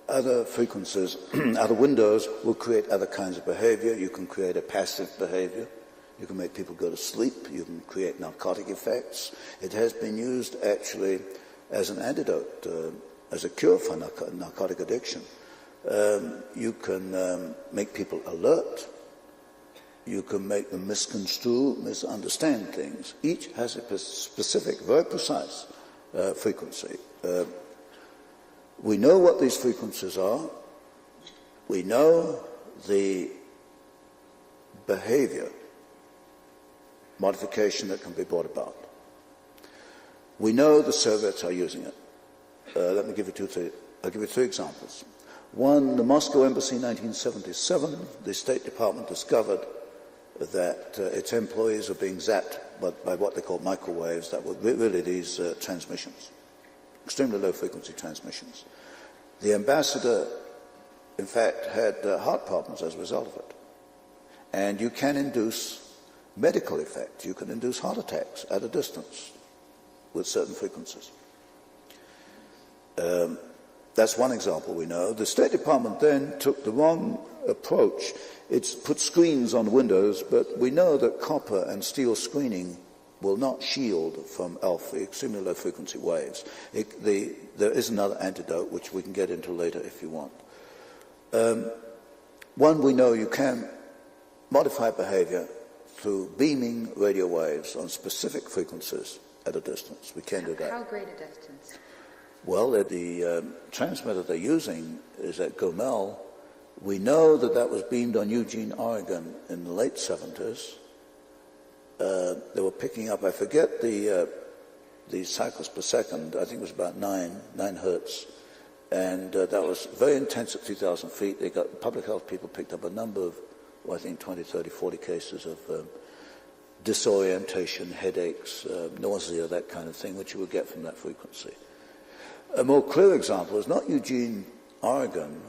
Other frequencies, other windows will create other kinds of behavior. You can create a passive behavior. You can make people go to sleep. You can create narcotic effects. It has been used actually as an antidote, as a cure for narcotic addiction. You can make people alert. You can make them misconstrue, misunderstand things. Each has a specific, very precise frequency. We know what these frequencies are. We know the behavior modification that can be brought about. We know the Soviets are using it. Let me give you I'll give you three examples. One, the Moscow Embassy in 1977, the State Department discovered that its employees are being zapped by what they call microwaves, that were really these transmissions, extremely low frequency transmissions. The ambassador, in fact, had heart problems as a result of it. And you can induce medical effects. You can induce heart attacks at a distance with certain frequencies. That's one example we know. The State Department then took the wrong approach. It's put screens on windows, but we know that copper and steel screening will not shield from alpha, extremely low frequency waves. There is another antidote, which we can get into later if you want. One, we know you can modify behavior through beaming radio waves on specific frequencies at a distance. We can do that. How great a distance? Well, the transmitter they're using is at Gomel. We know that that was beamed on Eugene, Oregon in the late 70s. They were picking up, I forget the cycles per second, I think it was about 9 hertz. And that was very intense at 3,000 feet. They got public health people picked up a number of, I think 20, 30, 40 cases of disorientation, headaches, nausea, that kind of thing, which you would get from that frequency. A more clear example is not Eugene, Oregon,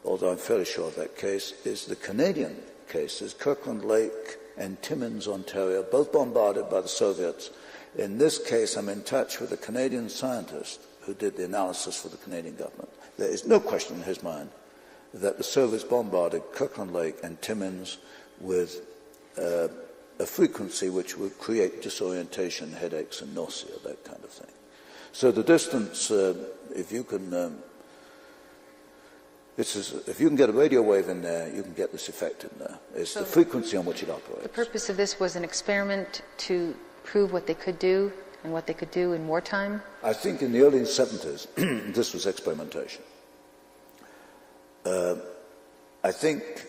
although I'm fairly sure of that case, is the Canadian cases, Kirkland Lake and Timmins, Ontario, both bombarded by the Soviets. In this case, I'm in touch with a Canadian scientist who did the analysis for the Canadian government. There is no question in his mind that the Soviets bombarded Kirkland Lake and Timmins with a frequency which would create disorientation, headaches, and nausea, that kind of thing. So the distance, if you can get a radio wave in there, you can get this effect in there. It's the frequency on which it operates. The purpose of this was an experiment to prove what they could do and what they could do in wartime? I think in the early 70s, this was experimentation. I think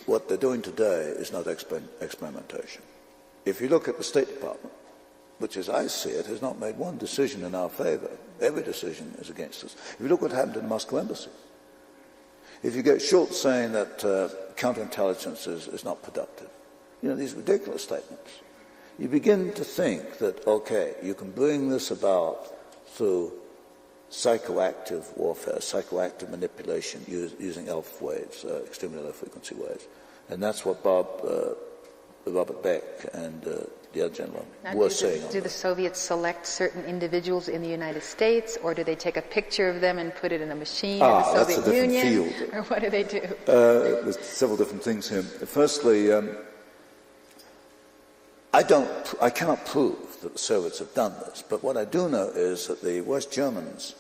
what they're doing today is not experimentation. If you look at the State Department, which as I see it, has not made one decision in our favor. Every decision is against us. If you look what happened in the Moscow Embassy, if you get Schultz saying that counterintelligence is not productive, these ridiculous statements, you begin to think that, okay, you can bring this about through psychoactive warfare, psychoactive manipulation using alpha waves, extremely low frequency waves. And that's what Robert Beck and the other gentleman were saying. Do the Soviets select certain individuals in the United States, or do they take a picture of them and put it in a machine in the Soviet Union? Field. Or what do they do? There's several different things here. Firstly, I cannot prove that the Soviets have done this, but what I do know is that the West Germans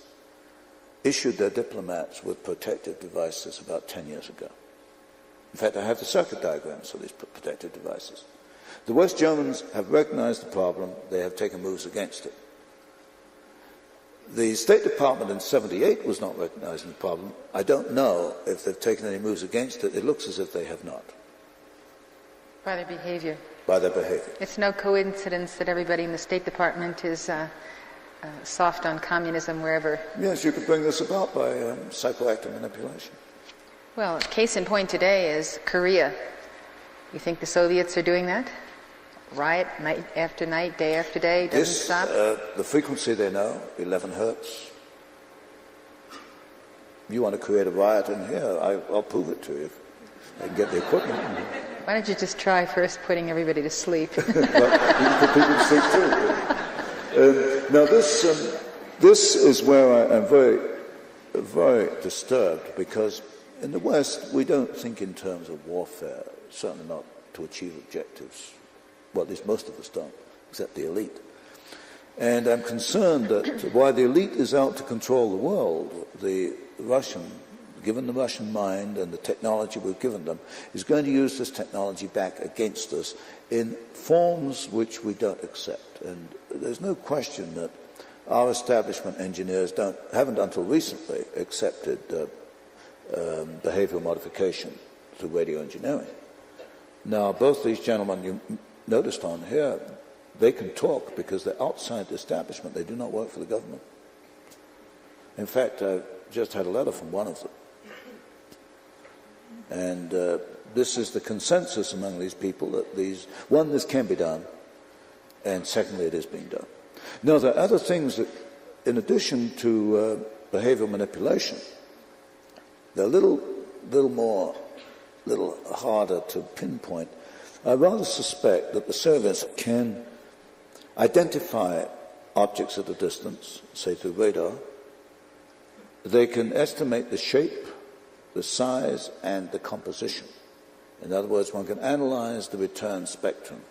issued their diplomats with protective devices about 10 years ago. In fact, I have the circuit diagrams for these protective devices. The West Germans have recognized the problem. They have taken moves against it. The State Department in '78 was not recognizing the problem. I don't know if they've taken any moves against it. It looks as if they have not. By their behavior. by their behavior. It's no coincidence that everybody in the State Department is soft on communism wherever. Yes, you could bring this about by psychoactive manipulation. Well, case in point today is Korea. You think the Soviets are doing that? Riot night after night, day after day, doesn't stop? The frequency they know, 11 hertz. You want to create a riot in here, I'll prove it to you. I can get the equipment. Why don't you just try first putting everybody to sleep? Well, you can put people to sleep too. Now this is where I'm very, very disturbed, because in the West we don't think in terms of warfare, certainly not to achieve objectives. Well, at least most of us don't, except the elite. And I'm concerned that while the elite is out to control the world, the Russian, given the Russian mind and the technology we've given them, is going to use this technology back against us in forms which we don't accept. And there's no question that our establishment engineers haven't until recently accepted behavioral modification through radio engineering. Now, both these gentlemen you noticed on here, they can talk because they're outside the establishment. They do not work for the government. In fact, I just had a letter from one of them. And this is the consensus among these people that this can be done, and secondly, it is being done. Now, there are other things that, in addition to behavioral manipulation, they're a little harder to pinpoint. I rather suspect that the Soviets can identify objects at a distance, say through radar. They can estimate the shape, the size, and the composition. In other words, one can analyze the return spectrum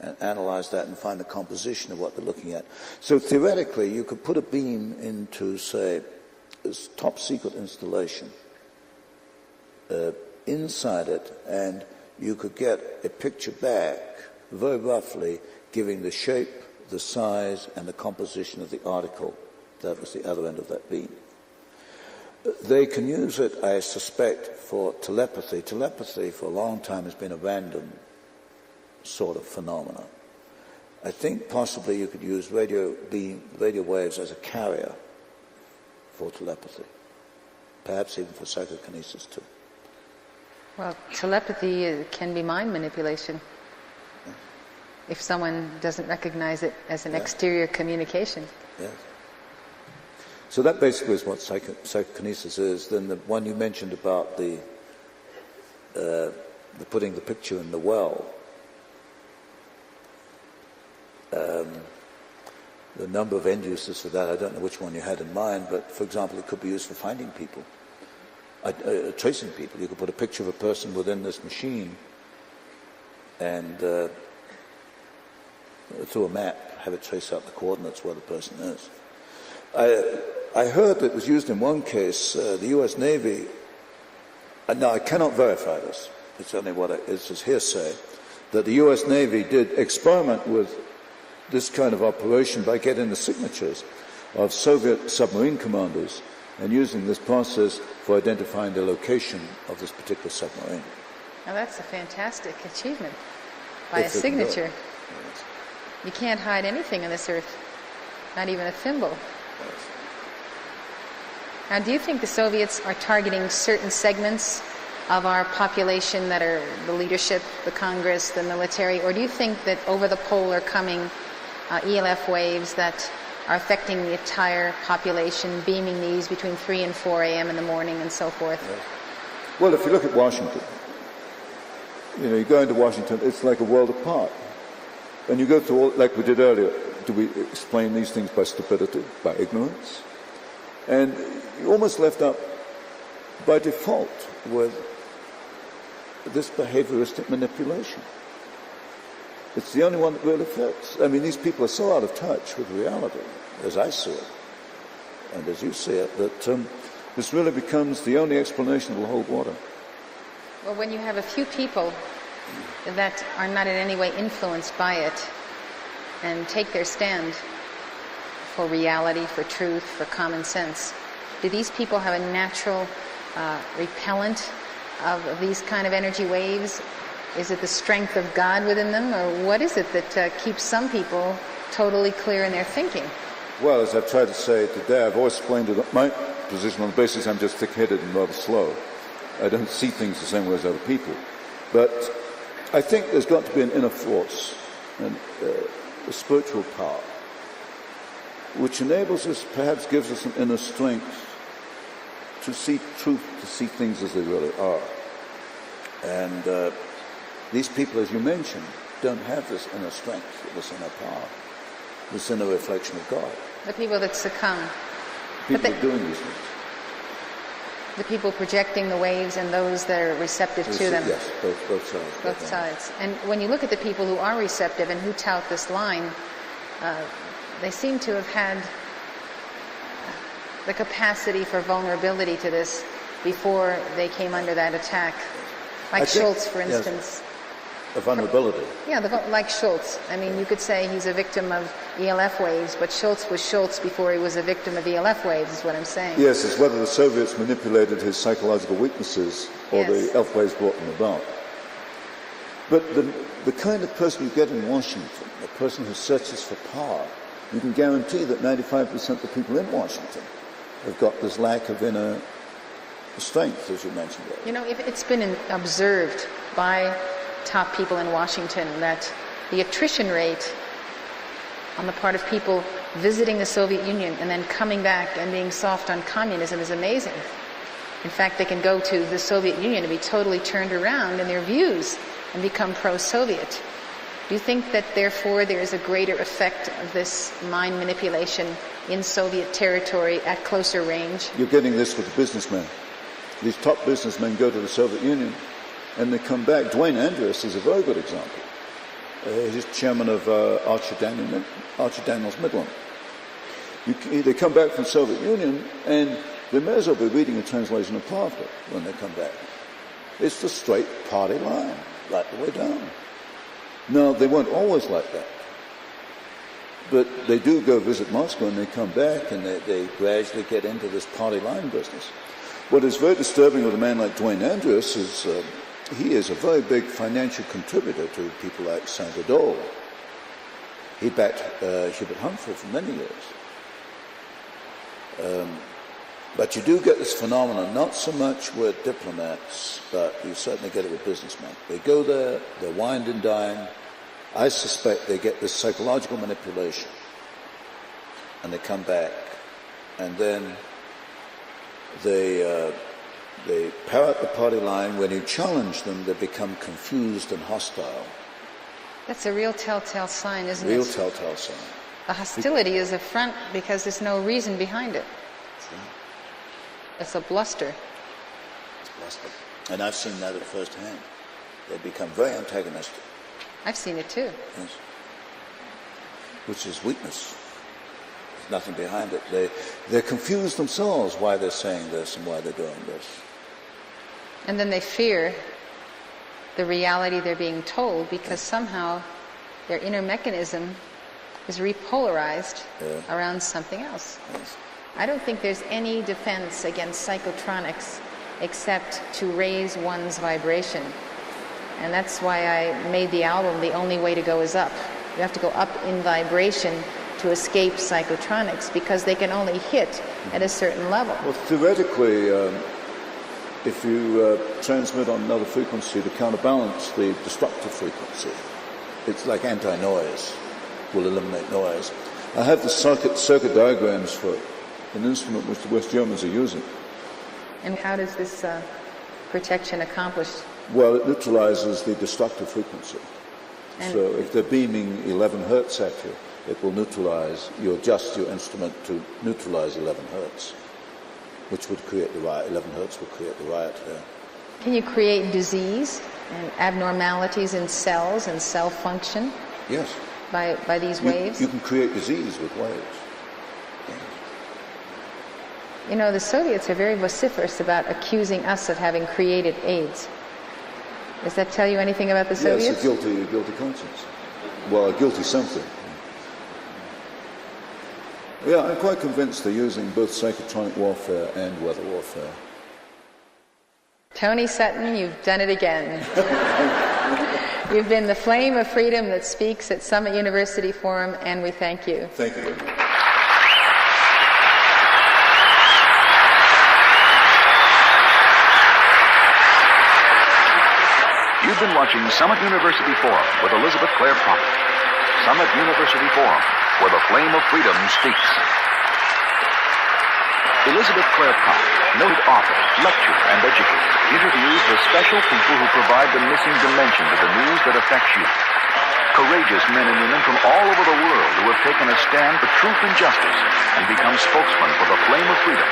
and analyze that and find the composition of what they're looking at. So theoretically, you could put a beam into, say, this top-secret installation inside it, and you could get a picture back, very roughly, giving the shape, the size, and the composition of the article that was the other end of that beam. They can use it, I suspect, for telepathy. Telepathy, for a long time, has been a random sort of phenomenon. I think possibly you could use radio waves as a carrier for telepathy, perhaps even for psychokinesis too. Well, telepathy can be mind manipulation if someone doesn't recognize it as an exterior communication. Yes. So that basically is what psychokinesis is. Then the one you mentioned about the putting the picture in the well, the number of end uses for that, I don't know which one you had in mind, but for example, it could be used for finding people, tracing people. You could put a picture of a person within this machine and through a map, have it trace out the coordinates where the person is. I heard that it was used in one case, the U.S. Navy, now I cannot verify this, it's only it's just hearsay, that the U.S. Navy did experiment with this kind of operation by getting the signatures of Soviet submarine commanders and using this process for identifying the location of this particular submarine. Now that's a fantastic achievement, by a signature. Yes. You can't hide anything on this earth, not even a thimble. Yes. Now, do you think the Soviets are targeting certain segments of our population that are the leadership, the Congress, the military, or do you think that over the pole are coming ELF waves that are affecting the entire population, beaming these between 3 and 4 a.m. in the morning and so forth? Yes. Well, if you look at Washington, you go into Washington, it's like a world apart. And you go through all, like we did earlier, do we explain these things by stupidity, by ignorance? And you're almost left up by default with this behavioristic manipulation. It's the only one that really fits. I mean, these people are so out of touch with reality, as I see it, and as you see it, that this really becomes the only explanation that will hold water. Well, when you have a few people that are not in any way influenced by it and take their stand for reality, for truth, for common sense, do these people have a natural repellent of these kind of energy waves? Is it the strength of God within them, or what is it that keeps some people totally clear in their thinking? Well, as I've tried to say today, I've always explained it, my position on the basis I'm just thick-headed and rather slow. I don't see things the same way as other people. But I think there's got to be an inner force, and a spiritual power, which enables us, perhaps gives us an inner strength to see truth, to see things as they really are. And these people, as you mentioned, don't have this inner strength, this inner power, this inner reflection of God. The people that succumb. People are doing these things. The people projecting the waves and those that are receptive to them. Yes, both sides. Both sides. And when you look at the people who are receptive and who tout this line, they seem to have had the capacity for vulnerability to this before they came under that attack. Like Schultz, for instance. Yes, a vulnerability. Yeah, like Schultz. I mean, you could say he's a victim of ELF waves, but Schultz was Schultz before he was a victim of ELF waves, is what I'm saying. Yes, it's whether the Soviets manipulated his psychological weaknesses or the ELF waves brought them about. But the kind of person you get in Washington, a person who searches for power, you can guarantee that 95% of the people in Washington have got this lack of inner strength, as you mentioned. You know, it's been observed by top people in Washington that the attrition rate on the part of people visiting the Soviet Union and then coming back and being soft on communism is amazing. In fact, they can go to the Soviet Union and be totally turned around in their views and become pro-Soviet. Do you think that therefore there is a greater effect of this mind manipulation in Soviet territory at closer range? You're getting this with the businessmen. These top businessmen go to the Soviet Union and they come back. Dwayne Andrews is a very good example. He's chairman of Archer Daniels Midland. They come back from the Soviet Union and they may as well be reading a translation of Pravda when they come back. It's the straight party line, right the way down. Now, they weren't always like that. But they do go visit Moscow and they come back and they gradually get into this party line business. What is very disturbing with a man like Dwayne Andrews is he is a very big financial contributor to people like Sandra Dole. He backed Hubert Humphrey for many years. But you do get this phenomenon, not so much with diplomats, but you certainly get it with businessmen. They go there, they're wined and dined. I suspect they get this psychological manipulation. And they come back. And then they parrot the party line. When you challenge them, they become confused and hostile. That's a real telltale sign, isn't it? Real telltale sign. The hostility is a front because there's no reason behind it. It's a bluster. It's bluster. And I've seen that at first hand. They become very antagonistic. I've seen it too. Yes. Which is weakness. There's nothing behind it. They're confused themselves why they're saying this and why they're doing this. And then they fear the reality they're being told because somehow their inner mechanism is repolarized around something else. Yes. I don't think there's any defense against psychotronics except to raise one's vibration. And that's why I made the album The Only Way to Go Is Up. You have to go up in vibration to escape psychotronics because they can only hit at a certain level. Well, theoretically, if you transmit on another frequency to counterbalance the destructive frequency, it's like anti-noise, will eliminate noise. I have the circuit diagrams for an instrument which the West Germans are using. And how does this protection accomplish? Well, it neutralizes the destructive frequency. And so if they're beaming 11 hertz at you, it will neutralize, you adjust your instrument to neutralize 11 hertz, which would create the riot. 11 hertz would create the riot there. Can you create disease and abnormalities in cells and cell function? Yes. By these waves? You can create disease with waves. Yes. You know, the Soviets are very vociferous about accusing us of having created AIDS. Does that tell you anything about the Soviets? Yes, a guilty conscience. Well, a guilty something. Yeah, I'm quite convinced they're using both psychotronic warfare and weather warfare. Tony Sutton, you've done it again. You've been the flame of freedom that speaks at Summit University Forum, and we thank you. Thank you very much. You've been watching Summit University Forum with Elizabeth Clare Prophet. Summit University Forum, where the flame of freedom speaks. Elizabeth Clare Prophet, noted author, lecturer, and educator, interviews the special people who provide the missing dimension to the news that affects you. Courageous men and women from all over the world who have taken a stand for truth and justice and become spokesmen for the flame of freedom.